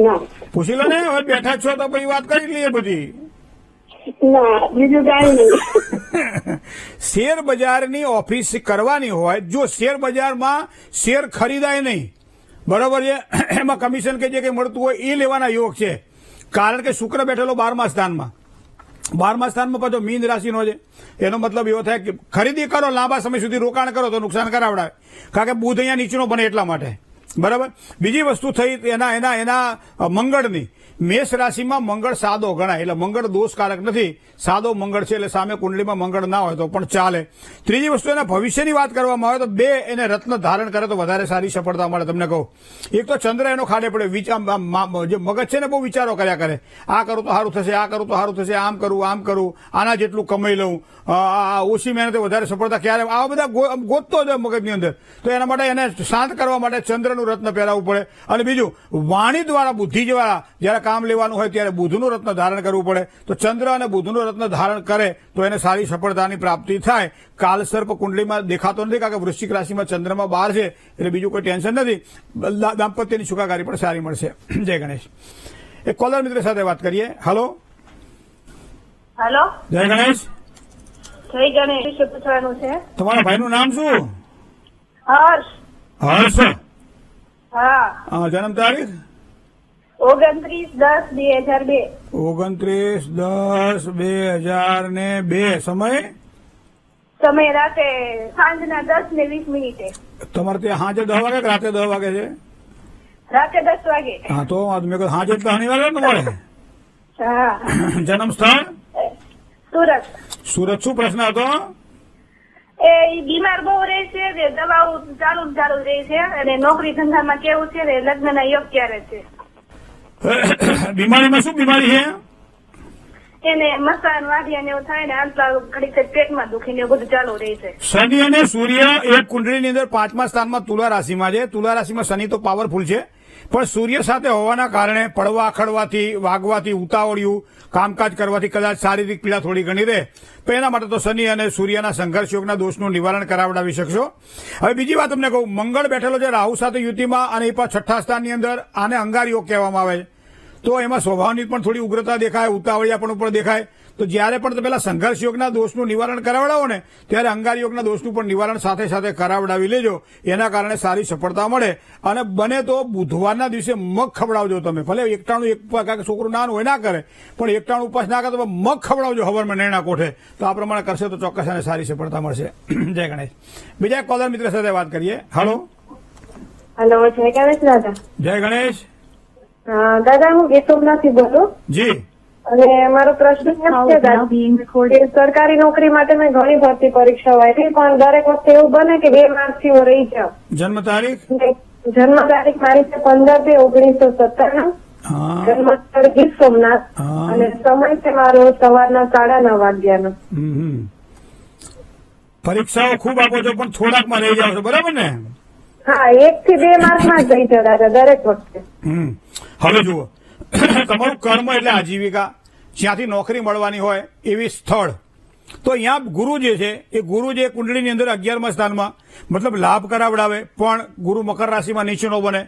S3: ના
S1: પૂછી લો ને, હવે બેઠા છો તો પછી વાત કરી લઈએ બધી.
S3: ના બીજું કાંઈ નહીં.
S1: શેર બજારની ઓફિસ કરવાની હોય, જો શેર બજારમાં શેર ખરીદાય નહીં, બરોબર છે, એમાં કમિશન કે જે કંઈ મળતું હોય એ લેવાના યોગ છે. કારણ કે શુક્ર બેઠેલો 12મા સ્થાનમાં, 12મા સ્થાનમાં પાછો મીન રાશિનો છે. એનો મતલબ એવો થાય કે ખરીદી કરો, લાંબા સમય સુધી રોકાણ કરો તો નુકસાન કરાવડાવે, કારણ કે બુધ અહીંયા નીચેનો બને એટલા માટે, બરાબર. બીજી વસ્તુ થઈ એના મંગળની. મેષ રાશિમાં મંગળ સાદો ગણાય, એટલે મંગળ દોષકારક નથી, સાદો મંગળ છે, એટલે સામે કુંડળીમાં મંગળ ના હોય તો પણ ચાલે. ત્રીજી વસ્તુ એના ભવિષ્યની વાત કરવામાં આવે તો 2 એને રત્ન ધારણ કરે તો વધારે સારી સફળતા મળે. તમને કહું, એક તો ચંદ્ર એનો ખાડે પડે, જે મગજ છે ને બહુ વિચારો કર્યા કરે, આ કરું તો સારું થશે, આ કરું તો સારું થશે, આમ કરું, આના જેટલું કમાઈ લઉં, ઓછી મહેનતે વધારે સફળતા ક્યારે, આવા બધા ગોતતો જ મગજની અંદર. તો એના માટે એને શાંત કરવા માટે ચંદ્રનું રત્ન પહેરાવવું પડે. અને બીજું, વાણી દ્વારા બુદ્ધિ દ્વારા જયારે કામ લેવાનું હોય ત્યારે બુધનું રત્ન ધારણ કરવું પડે. તો ચંદ્ર અને બુધનું રત્ન ધારણ કરે તો એને સારી સફળતાની પ્રાપ્તિ થાય. કાલસર્પ કુંડલીમાં દેખાતો નથી, કારણ કે વૃશ્ચિક રાશિમાં ચંદ્રમાં 12 છે, એટલે બીજું કોઈ ટેન્શન નથી. દાંપત્યની સુખાકારી પણ સારી મળશે. જય ગણેશ. એક કોલર મિત્ર સાથે વાત કરીએ. હલો
S5: હેલો,
S1: જય ગણેશ.
S5: જય ગણેશ. વિશે પૂછવાનું છે.
S1: તમારા ભાઈનું નામ શું?
S5: હર્ષ.
S1: હર્ષ.
S5: હા.
S1: જન્મ તારીખ?
S5: 29/10/2002.
S1: 29/10/2002.
S5: સમય રાતે સાંજના 10:20.
S1: તમારે ત્યાં સાંજે 10 વાગે કે રાતે 10 વાગે છે?
S5: રાતે 10 વાગે.
S1: હા, તો મેં કહ્યું સાંજે 10 વાગે ને મળે.
S5: હા.
S1: જન્મ સ્થળ?
S5: સુરત.
S1: સુરત. શું પ્રશ્ન હતો?
S5: એ બીમાર બહુ રહે છે, દવાઓ ચાલુ રહે છે, અને નોકરી ધંધામાં કેવું છે, લગ્નના યોગ ક્યારે છે?
S1: બીમારીમાં શું બીમારી છે?
S5: એને મસાન વાઢિયા ને એવું થાય ને, આંતલા ઘડી પેટમાં દુખી ને એવું બધું ચાલુ રહે છે.
S1: શનિ અને સૂર્ય એક કુંડળીની અંદર 5મા સ્થાનમાં તુલા રાશિમાં છે. તુલા રાશિમાં શનિ તો પાવરફુલ છે, પણ સૂર્ય સાથે હોવાના કારણે પડવા અખડવાથી, વાગવાથી, ઉતાવળિયું કામકાજ કરવાથી કદાચ શારીરિક પીડા થોડી ઘણી રહે. તો એના માટે તો શનિ અને સૂર્યના સંઘર્ષ યોગના દોષનું નિવારણ કરાવડાવી શકશો. હવે બીજી વાત તમને કહું, મંગળ બેઠેલો છે રાહુ સાથે યુતિમાં, અને એ પણ 6ઠ્ઠા સ્થાનની અંદર. આને અંગાર યોગ કહેવામાં આવે છે. તો એમાં સ્વભાવની પણ થોડી ઉગ્રતા દેખાય, ઉતાવળિયાપણું પણ દેખાય. તો જ્યારે પણ પેલા સંઘર્ષ યોગના દોષનું નિવારણ કરાવડાવો ને, ત્યારે અંગાર યોગના દોષનું પણ નિવારણ સાથે સાથે કરાવડાવી લેજો. એના કારણે સારી સફળતા મળે. અને બને તો બુધવારના દિવસે મગ ખવડાવજો તમે. ભલે એકટાણું એક કારણ કે છોકરું નાનું હોય ના કરે, પણ એકટાણું ઉપવાસ ના કરે તો મગ ખવડાવજો હવારમાં નેણા કોઠે. તો આ પ્રમાણે કરશે તો ચોક્કસ અને સારી સફળતા મળશે. જય ગણેશ. બીજા એક કોલર મિત્ર સાથે વાત કરીએ. હલો
S4: હેલો, જય ગણેશ દાદા.
S1: જય ગણેશ.
S4: દાદા, હું ગીતોમનાથી બોલું.
S1: જી.
S4: અને મારો પ્રશ્ન એમ છે દાદા, કે સરકારી નોકરી માટે મેં ઘણી ભરતી પરીક્ષાઓ આપી, પણ દરેક વખતે એવું બને કે 2 માર્કથી હું રહી જાઉં.
S1: જન્મ તારીખ?
S4: જન્મ તારીખ મારી છે 15/2/1997. જન્મ સ્થળ ગીર સોમનાથ, અને સમય છે મારો સવારના 9:30 વાગ્યાનો.
S1: પરીક્ષાઓ ખૂબ આપો છો, પણ થોડાકમાં રહી જાવ છો, બરાબર ને?
S4: હા, 1 થી 2 માર્કમાં જ રહી જાઉં દાદા દરેક વખતે.
S1: હવે જુઓ, તમારું કર્મ એટલે આજીવિકા, જ્યાંથી નોકરી મળવાની હોય એવી સ્થળ. તો અહીંયા ગુરુ જે છે એ ગુરુ જે કુંડળીની અંદર 11મા સ્થાનમાં, મતલબ લાભ કરાવડાવે, પણ ગુરુ મકર રાશિમાં નીચેનો બને.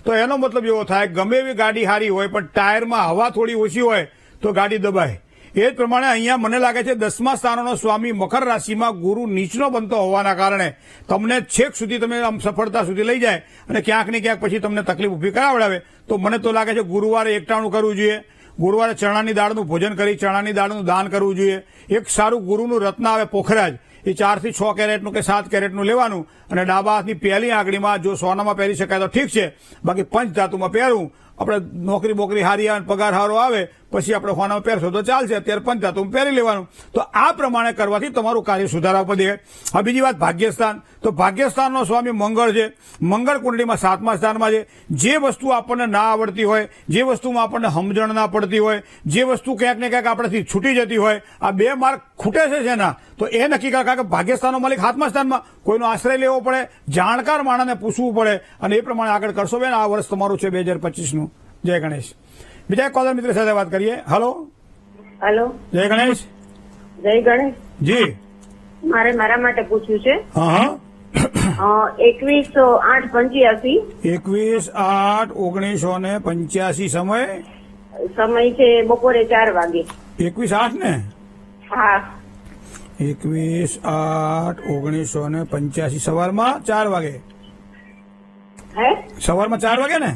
S1: તો એનો મતલબ એવો થાય, ગમે એવી ગાડી હારી હોય પણ ટાયરમાં હવા થોડી ઓછી હોય તો ગાડી દબાય. એ જ પ્રમાણે અહીંયા મને લાગે છે 10મા સ્થાનનો સ્વામી મકર રાશિમાં ગુરુ નીચનો બનતો હોવાના કારણે તમને છેક સુધી તમે આમ સફળતા સુધી લઈ જાય, અને ક્યાંક ને ક્યાંક પછી તમને તકલીફ ઉભી કરાવડાવે. તો મને તો લાગે છે ગુરુવારે એકટાણું કરવું જોઈએ, ગુરુવારે ચણાની દાળનું ભોજન કરી ચણાની દાળનું દાન કરવું જોઈએ. એક સારું ગુરુનું રત્ન આવે પોખરાજ, એ 4 થી 6 કેરેટનું કે 7 કેરેટનું લેવાનું, અને ડાબા હાથની પહેલી આંગળીમાં જો સોનામાં પહેરી શકાય તો ઠીક છે, બાકી પંચ ધાતુમાં પહેરવું. આપણે નોકરી બોકરી હારી આવે, પગાર હારો આવે, પછી આપણે સોનામાં પહેરશો તો ચાલશે, અત્યારે પંચાતુમાં પહેરી લેવાનું. તો આ પ્રમાણે કરવાથી તમારું કાર્ય સુધારા પર દેખાય. હવે બીજી વાત, ભાગ્યસ્થાન. તો ભાગ્યસ્થાનનો સ્વામી મંગળ છે. મંગળ કુંડળીમાં 7મા સ્થાનમાં છે. જે વસ્તુ આપણને ના આવડતી હોય, જે વસ્તુમાં આપણને સમજણ ના પડતી હોય, જે વસ્તુ ક્યાંક ને ક્યાંક આપણાથી છૂટી જતી હોય, આ 2 માર્ક ખૂટે છે જેના, તો એ નક્કી કરે. કારણ કે ભાગ્યસ્થાનનો માલિક 7મા સ્થાનમાં, કોઈનો આશ્રય લેવો પડે, જાણકાર માણસને પૂછવું પડે, અને એ પ્રમાણે આગળ કરશો. બેન, આ વર્ષ તમારું છે 2025નું. જય ગણેશ. બીજા એક કોલર મિત્ર સાથે વાત કરીએ. હલો
S5: હેલો,
S1: જય ગણેશ.
S5: જય ગણેશ.
S1: જી.
S5: મારે મારા માટે પૂછ્યું છે.
S1: હા.
S3: 21/8/85
S1: 21/8/1985 સમય
S3: સમય છે બપોરે 4 વાગે.
S1: 21/8 ને
S3: હા
S1: 21/8/1985 સવારમાં 4 વાગે.
S3: હે
S1: સવારમાં 4 વાગે ને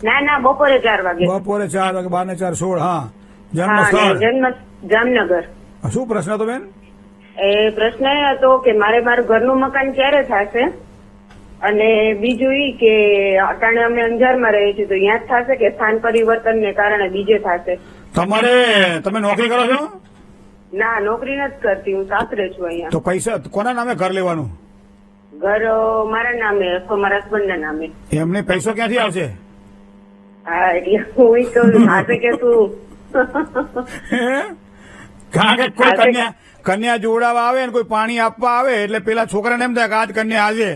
S3: ના બપોરે 4 વાગે.
S1: બપોરે 4 વાગે 12 ને 4 16. હા જન્મ
S3: હા
S1: સ્થળ
S3: જન્મ જામનગર.
S1: શું પ્રશ્ન હતો બેન?
S3: એ પ્રશ્ન એ હતો કે મારું ઘરનું મકાન ક્યારે થશે અને બીજું ઈ કે અટાણે અમે અંજારમાં રહીએ છીએ તો ત્યાં જ થશે કે સ્થાન પરિવર્તનને કારણે બીજે થશે.
S1: તમે નોકરી કરો છો?
S3: ના નોકરી નથી કરતી, હું સાસરે છું અહીંયા.
S1: તો પૈસા કોના નામે ઘર લેવાનું?
S3: ઘર મારા નામે અથવા મારા હસબન્ડના નામે.
S1: એમને પૈસો ક્યાંથી આવશે?
S3: હા એટલે હું ઈ કહું સાથે કે શું
S1: કારણ કે કોઈ કન્યા જોડાવા આવે ને કોઈ પાણી આપવા આવે એટલે પેલા છોકરાને એમ થાય કે આજ કન્યા આજે,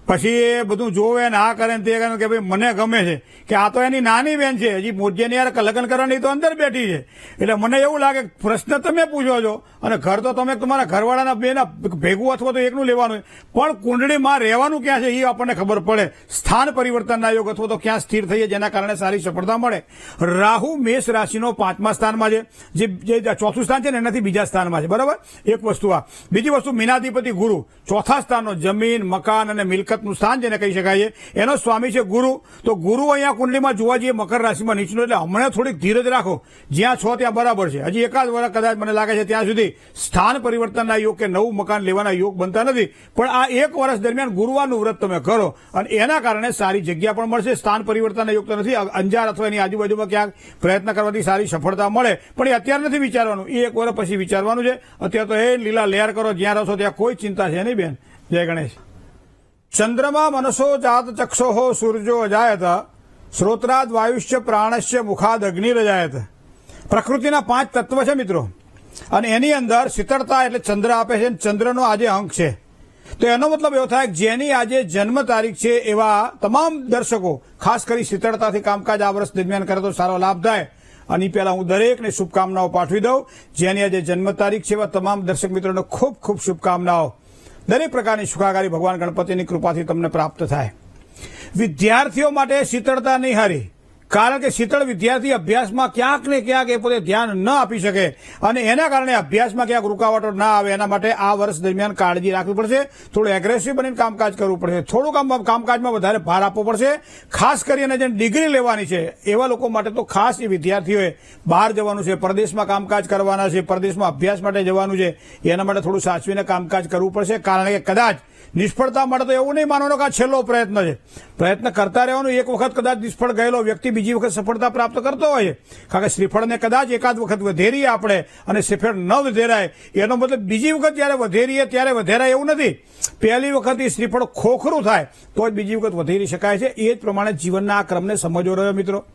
S1: પછી એ બધું જોવે ને આ કરે ને તે કરે કે ભાઈ મને ગમે છે કે આ તો એની નાની બેન છે, હજી મોજેની યાર લગ્ન કરવાની તો અંદર બેઠી છે. એટલે મને એવું લાગે પ્રશ્ન તમે પૂછો છો અને ઘર તો તમે તમારા ઘરવાળાના બેના ભેગું અથવા તો એકનું લેવાનું, પણ કુંડળીમાં રહેવાનું ક્યાં છે એ આપણને ખબર પડે. સ્થાન પરિવર્તનના યોગ અથવા તો ક્યાં સ્થિર થઈએ જેના કારણે સારી સફળતા મળે. રાહુ મેષ રાશિનો 5મા સ્થાનમાં છે, જે ચોથું સ્થાન છે ને એનાથી બીજા સ્થાનમાં છે. બરાબર, એક વસ્તુ આ. બીજી વસ્તુ મીનાધિપતિ ગુરુ ચોથા સ્થાનનો જમીન મકાન અને મિલકતનું સ્થાન જેને કહી શકાય એનો સ્વામી છે ગુરુ. તો ગુરુ અહીંયા કુંડલીમાં જોવા જઈએ મકર રાશિમાં નીચનો, એટલે હમણાં થોડીક ધીરજ રાખો. જ્યાં છો ત્યાં બરાબર છે. હજી એકાદ વર્ષ કદાચ મને લાગે છે ત્યાં સુધી સ્થાન પરિવર્તનના યોગ કે નવું મકાન લેવાના યોગ બનતા નથી, પણ આ એક વર્ષ દરમિયાન ગુરુવારનું વ્રત તમે કરો અને એના કારણે સારી જગ્યા પણ મળશે. સ્થાન પરિવર્તનના યોગ તો નથી, અંજાર અથવા એની આજુબાજુમાં ક્યાંક પ્રયત્ન કરવાથી સારી સફળતા મળે, પણ એ અત્યારે નથી વિચારવાનું, એ એક વર્ષ પછી વિચારવાનું છે. અત્યારે તો એ લીલા લહેર કરો, જ્યાં રહો છો ત્યાં કોઈ ચિંતા છે નહીં બેન. જય ગણેશ. ચંદ્રમા મનસો જાત ચક્ષો સૂર્યો અજાયત શ્રોત્રાદ વાયુષ્ય પ્રાણશ્ય મુખાદ અગ્નિરજાયત. પ્રકૃતિના 5 તત્વ છે મિત્રો, અને એની અંદર શીતળતા એટલે ચંદ્ર આપે છે. ચંદ્રનો આજે અંક છે, તો એનો મતલબ એવો થાય કે જેની આજે જન્મ તારીખ છે એવા તમામ દર્શકો ખાસ કરી શીતળતાથી કામકાજ આ વર્ષ દરમિયાન કરે તો સારો લાભ થાય. અને પહેલા હું દરેકને શુભકામનાઓ પાઠવી દઉં. જેની આજે જન્મ તારીખ છે એવા તમામ દર્શક મિત્રોને ખૂબ ખૂબ શુભકામનાઓ. દરેક પ્રકારની સુખાકારી ભગવાન ગણપતિની કૃપાથી તમને પ્રાપ્ત થાય. વિદ્યાર્થીઓ માટે શીતળતા નહીં હારી, કારણ કે શીતળ વિદ્યાર્થી અભ્યાસમાં ક્યાંક ને ક્યાંક એ પોતે ધ્યાન ન આપી શકે અને એના કારણે અભ્યાસમાં ક્યાંક રૂકાવટો ના આવે. એના માટે આ વર્ષ દરમિયાન કાળજી રાખવી પડશે. થોડું એગ્રેસિવ બનીને કામકાજ કરવું પડશે. થોડું કામકાજમાં વધારે ભાર આપવો પડશે. ખાસ કરીને જેને ડિગ્રી લેવાની છે એવા લોકો માટે તો ખાસ એ વિદ્યાર્થીઓએ બહાર જવાનું છે, પરદેશમાં કામકાજ કરવાના છે, પરદેશમાં અભ્યાસ માટે જવાનું છે, એના માટે થોડું સાચવીને કામકાજ કરવું પડશે. કારણ કે કદાચ નિષ્ફળતા માટે તો એવું નહીં માનવાનું કે આ છેલ્લો પ્રયત્ન છે. પ્રયત્ન કરતા રહેવાનું. એક વખત કદાચ નિષ્ફળ ગયેલો વ્યક્તિ બીજી વખત સફળતા પ્રાપ્ત કરતો હોય છે. કારણ કે શ્રીફળને કદાચ એકાદ વખત વધેરીએ આપણે અને શ્રીફળ ન વધેરાય એનો મતલબ બીજી વખત જયારે વધેરીએ ત્યારે વધેરાય એવું નથી. પહેલી વખત એ શ્રીફળ ખોખરું થાય તો જ બીજી વખત વધેરી શકાય છે. એ જ પ્રમાણે જીવનના આ ક્રમને સમજવો રહ્યો મિત્રો.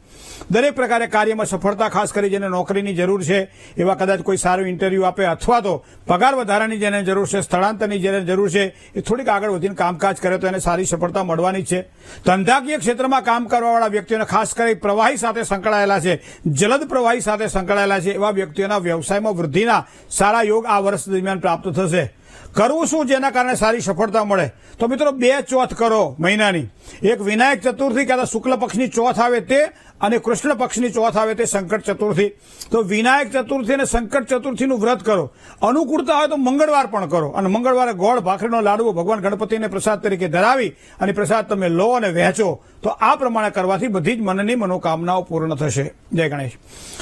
S1: દરેક પ્રકારે કાર્યમાં સફળતા, ખાસ કરી જેને નોકરીની જરૂર છે એવા કદાચ કોઈ સારું ઇન્ટરવ્યુ આપે અથવા તો પગાર વધારાની જેને જરૂર છે, સ્થળાંતરની જેને જરૂર છે, એ થોડીક આગળ વધીને કામકાજ કરે તો એને સારી સફળતા મળવાની જ છે. ધંધાકીય ક્ષેત્રમાં કામ કરવાવાળા વ્યક્તિઓને ખાસ કરી પ્રવાહી સાથે સંકળાયેલા છે, જલદ પ્રવાહી સાથે સંકળાયેલા છે એવા વ્યક્તિઓના વ્યવસાયમાં વૃદ્ધિના સારા યોગ આ વર્ષ દરમિયાન પ્રાપ્ત થશે. કરવું શું જેના કારણે સારી સફળતા મળે? તો મિત્રો 2 ચોથ કરો મહિનાની. એક વિનાયક ચતુર્થી કે શુક્લ પક્ષની ચોથ આવે તે, અને કૃષ્ણ પક્ષની ચોથ આવે તે સંકટ ચતુર્થી. તો વિનાયક ચતુર્થી અને સંકટ ચતુર્થીનું વ્રત કરો. અનુકૂળતા હોય તો મંગળવાર પણ કરો અને મંગળવારે ગોળ ભાખરીનો લાડવો ભગવાન ગણપતિને પ્રસાદ તરીકે ધરાવી અને પ્રસાદ તમે લો અને વહેંચો. તો આ પ્રમાણે કરવાથી બધી જ મનની મનોકામનાઓ પૂર્ણ થશે. જય ગણેશ.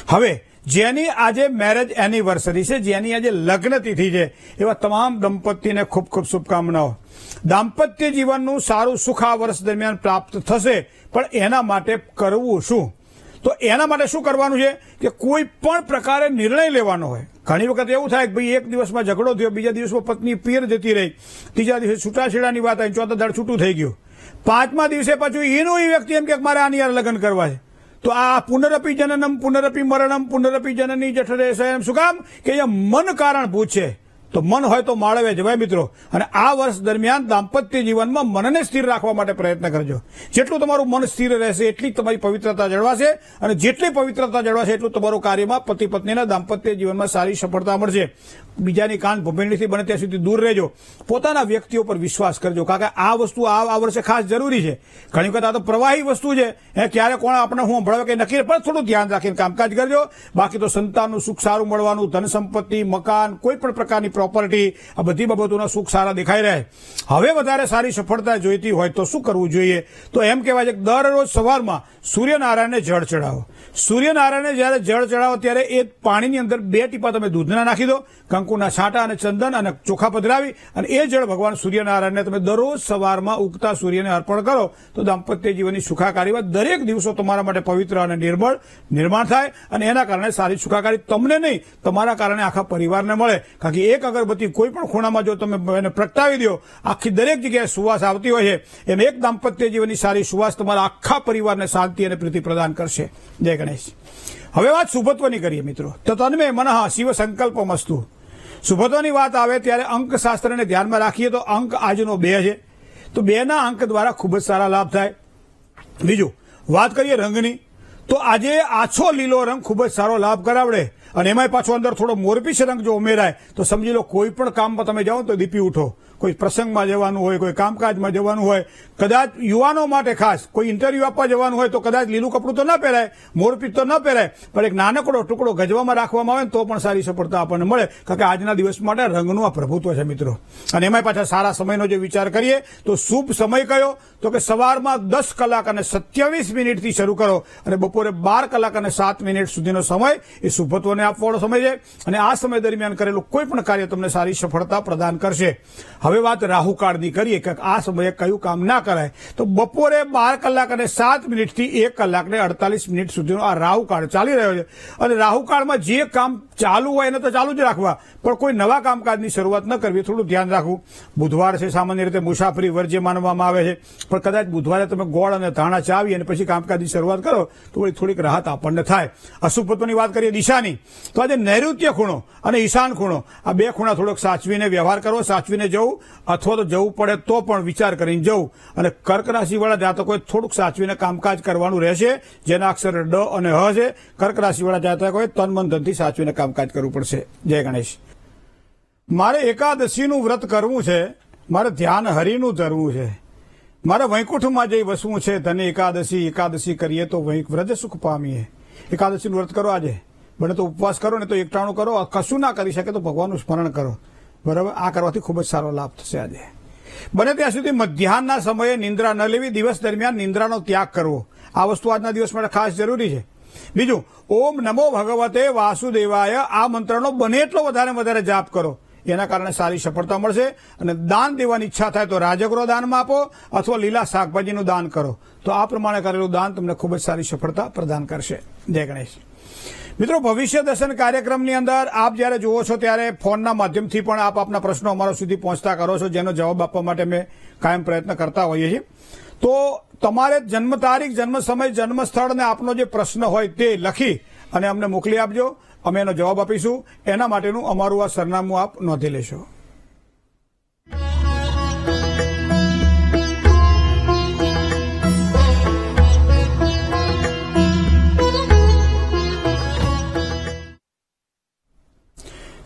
S1: હવે જેની આજે મેરેજ એનિવર્સરી છે, જેની આજે લગ્ન તિથિ છે, એવા તમામ દંપતીને ખૂબ ખૂબ શુભકામનાઓ. દાંપત્ય જીવનનું સારું સુખ આ વર્ષ દરમિયાન પ્રાપ્ત થશે, પણ એના માટે કરવું શું? તો એના માટે શું કરવાનું છે કે કોઈ પણ પ્રકારે નિર્ણય લેવાનો હોય. ઘણી વખત એવું થાય કે ભાઈ એક દિવસમાં ઝઘડો થયો, બીજા દિવસમાં પત્ની પિયર જતી રહી, ત્રીજા દિવસે છૂટાછેડાની વાત આવી, ચોથા દાડ છૂટું થઈ ગયું, 5મા દિવસે પાછું એનો એ વ્યક્તિ એમ કે મારે આની યાર લગ્ન કરવા છે. તો આ પુનરપી જનનમ પુનરપી મરણમ પુનરપી જનની જઠરે એમ શું કામ કે એ મન કારણભૂત છે. તો મન હોય તો માળવે જવાય મિત્રો. અને આ વર્ષ દરમિયાન દાંપત્ય જીવનમાં મનને સ્થિર રાખવા માટે પ્રયત્ન કરજો. જેટલું તમારું મન સ્થિર રહેશે એટલી તમારી પવિત્રતા જળવાશે, અને જેટલી પવિત્રતા જળવાશે એટલું તમારું કાર્યમાં પતિ પત્નીના દાંપત્ય જીવનમાં સારી સફળતા મળશે. બીજાની કાન ભંભેરણીથી બને ત્યાં સુધી દૂર રહેજો. પોતાના વ્યક્તિઓ પર વિશ્વાસ કરજો, કારણ કે આ વસ્તુ આ વર્ષે ખાસ જરૂરી છે. ઘણી વખત આ તો પ્રવાહી વસ્તુ છે, ક્યારે કોણ આપણે હું સંભળાવે કે નક્કી, પણ થોડું ધ્યાન રાખીને કામકાજ કરજો. બાકી તો સંતાનનું સુખ સારું મળવાનું, ધન સંપત્તિ, મકાન, કોઈ પણ પ્રકારની પ્રોપર્ટી, આ બધી બાબતોના સુખ સારા દેખાઈ રહે. હવે વધારે સારી સફળતા જોઈતી હોય તો શું કરવું જોઈએ? તો એમ કહેવાય છે કે દરરોજ સવારમાં સૂર્યનારાયણને જળ ચડાવો. સૂર્યનારાયણને જ્યારે જળ ચડાવો ત્યારે એ પાણીની અંદર 2 ટીપા તમે દૂધના નાખી દો, કંકુના છાંટા અને ચંદન અને ચોખા પધરાવી, અને એ જળ ભગવાન સૂર્યનારાયણને તમે દરરોજ સવારમાં ઉગતા સૂર્યને અર્પણ કરો તો દાંપત્ય જીવનની સુખાકારીમાં દરેક દિવસો તમારા માટે પવિત્ર અને નિર્મળ નિર્માણ થાય, અને એના કારણે સારી સુખાકારી તમને નહીં, તમારા કારણે આખા પરિવારને મળે. કારણ કે એક અગરબત્તી કોઈ પણ ખૂણામાં જો તમે એને પ્રગટાવી દો, આખી દરેક જગ્યાએ સુવાસ આવતી હોય છે. એમ એક દાંપત્ય જીવનની સારી સુવાસ તમારા આખા પરિવારને શાંતિ અને પ્રીતિ પ્રદાન કરશે. જય ગણેશ. હવે વાત શુભત્વની કરીએ મિત્રો. તો તન્મે મનઃ શિવ સંકલ્પમસ્તુ. શુભત્વની વાત આવે ત્યારે અંકશાસ્ત્રને ધ્યાનમાં રાખીએ તો અંક આજનો 2 છે. તો 2ના અંક દ્વારા ખૂબ જ સારા લાભ થાય. બીજું વાત કરીએ રંગની, તો આજે આછો લીલો રંગ ખૂબ જ સારો લાભ કરાવડે, અને એમાંય પાછો અંદર થોડો મોરપીચ રંગ જો ઉમેરાય તો સમજી લો કોઈ પણ કામમાં તમે જાઓ તો દીપી ઉઠો. કોઈ પ્રસંગમાં જવાનું હોય, કોઈ કામકાજમાં જવાનું હોય, કદાચ યુવાનો માટે ખાસ કોઈ ઇન્ટરવ્યુ આપવા જવાનું હોય તો કદાચ લીલું કપડું તો ન પહેરાય, મોરપીચ તો ન પહેરાય, પણ એક નાનકડો ટુકડો ગજવામાં રાખવામાં આવે તો પણ સારી સફળતા આપણને મળે. કારણ કે આજના દિવસ માટે રંગનું આ પ્રભુત્વ છે મિત્રો. અને એમાંય પાછા સારા સમયનો જે વિચાર કરીએ તો શુભ સમય કયો? તો કે સવારમાં 10 કલાક અને 27 મિનિટથી શરૂ કરો, અને બપોરે 12 કલાક અને 7 મિનિટ સુધીનો સમય એ શુભત્વને આપવાળો સમય છે. અને આ સમય દરમિયાન કરેલું કોઈ પણ કાર્ય તમને સારી સફળતા પ્રદાન કરશે. હવે વાત રાહુકાળની કરીએ કે આ સમયે કયું કામ ના કરાય. તો બપોરે 12 કલાક અને 7 મિનિટથી 1 કલાક ને 48 મિનિટ સુધીનો આ રાહુકાળ ચાલી રહ્યો છે. અને રાહુકાળમાં જે કામ ચાલુ હોય એને તો ચાલુ જ રાખવા, પણ કોઈ નવા કામકાજની શરૂઆત ન કરવી, થોડું ધ્યાન રાખવું. બુધવાર છે, સામાન્ય રીતે મુસાફરી વર્જ્ય માનવામાં આવે છે, પણ કદાચ બુધવારે તમે ગોળ અને ધાણા ચાવી અને પછી કામકાજની શરૂઆત કરો તો થોડીક રાહત આપણને થાય. અશુભત્વની વાત કરીએ દિશાની, તો આજે નૈઋત્ય ખૂણો અને ઈશાન ખૂણો, આ 2 ખૂણા થોડોક સાચવીને વ્યવહાર કરવો, સાચવીને જવું, અથવા તો જવું પડે તો પણ વિચાર કરીને જવું. અને કર્ક રાશિવાળા જાતકોએ થોડુંક સાચવીને કામકાજ કરવાનું રહેશે. જેના અક્ષર ડ અને હ છે, કર્ક રાશિવાળા જાતકોએ તન મન ધનથી સાચવીને કામકાજ કરવું પડશે. જય ગણેશ. મારે એકાદશીનું વ્રત કરવું છે, મારે ધ્યાન હરિનું ધરવું છે, મારે વૈકુંઠમાં જઈ વસવું છે. ધને એકાદશી કરીએ તો વ્રજ સુખ પામીએ. એકાદશીનું વ્રત કરો આજે, બને તો ઉપવાસ કરો ને તો એકટાણું કરો, કશું ના કરી શકે તો ભગવાનનું સ્મરણ કરો. બરાબર, આ કરવાથી ખૂબ જ સારો લાભ થશે. આજે બને ત્યાં સુધી મધ્યાહનના સમયે નિંદ્રા ન લેવી, દિવસ દરમિયાન નિંદ્રાનો ત્યાગ કરવો. આ વસ્તુ આજના દિવસ માટે ખાસ જરૂરી છે. બીજું, ઓમ નમો ભગવતે વાસુદેવાય, આ મંત્રનો બને એટલો વધારે જાપ કરો. એના કારણે સારી સફળતા મળશે. અને દાન દેવાની ઈચ્છા થાય તો રાજગૃહ દાનમાં આપો, અથવા લીલા શાકભાજીનું દાન કરો. તો આ પ્રમાણે કરેલું દાન તમને ખૂબ જ સારી સફળતા પ્રદાન કરશે. જય ગણેશ. મિત્રો, ભવિષ્ય દર્શન કાર્યક્રમની અંદર આપ જ્યારે જુઓ છો ત્યારે ફોનના માધ્યમથી પણ આપ આપના પ્રશ્નો અમારા સુધી પહોંચતા કરો છો, જેનો જવાબ આપવા માટે અમે કાયમ પ્રયત્ન કરતા હોઈએ છીએ. તો તમારે જન્મ તારીખ, જન્મ સમય, જન્મ સ્થળ અને આપનો જે પ્રશ્ન હોય તે લખી અને અમને મોકલી આપજો. અમે એનો જવાબ આપીશું. એના માટેનું અમારું આ સરનામું આપ નોંધી લેશો.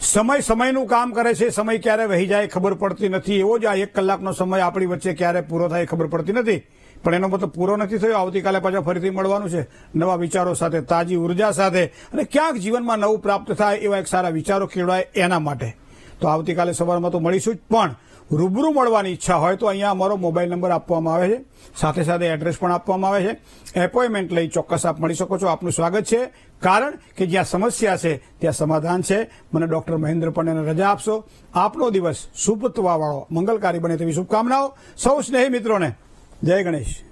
S1: સમય સમયનું કામ કરે છે. સમય ક્યારે વહી જાય ખબર પડતી નથી. એવો જ આ 1 કલાકનો સમય આપણી વચ્ચે ક્યારે પૂરો થાય ખબર પડતી નથી. પણ એનો મતલબ પૂરો નથી થયો. આવતીકાલે પાછા ફરીથી મળવાનું છે, નવા વિચારો સાથે, તાજી ઉર્જા સાથે, અને ક્યાંક જીવનમાં નવું પ્રાપ્ત થાય એવા એક સારા વિચારો કેળવાય એના માટે. તો આવતીકાલે સવારમાં તો મળીશું જ, પણ રૂબરૂ મળવાની ઈચ્છા હોય તો અહીંયા અમારો મોબાઈલ નંબર આપવામાં આવે છે, સાથે સાથે એડ્રેસ પણ આપવામાં આવે છે. એપોઇન્ટમેન્ટ લઈ ચોક્કસ આપ મળી શકો છો. આપનું સ્વાગત છે, કારણ કે જ્યાં સમસ્યા છે ત્યાં સમાધાન છે. મને ડોક્ટર મહેન્દ્ર પંડ્યાને રજા આપશો. આપનો દિવસ શુભત્વાવાળો, મંગલકારી બને તેવી શુભકામનાઓ સૌ સ્નેહી મિત્રોને. જય ગણેશ.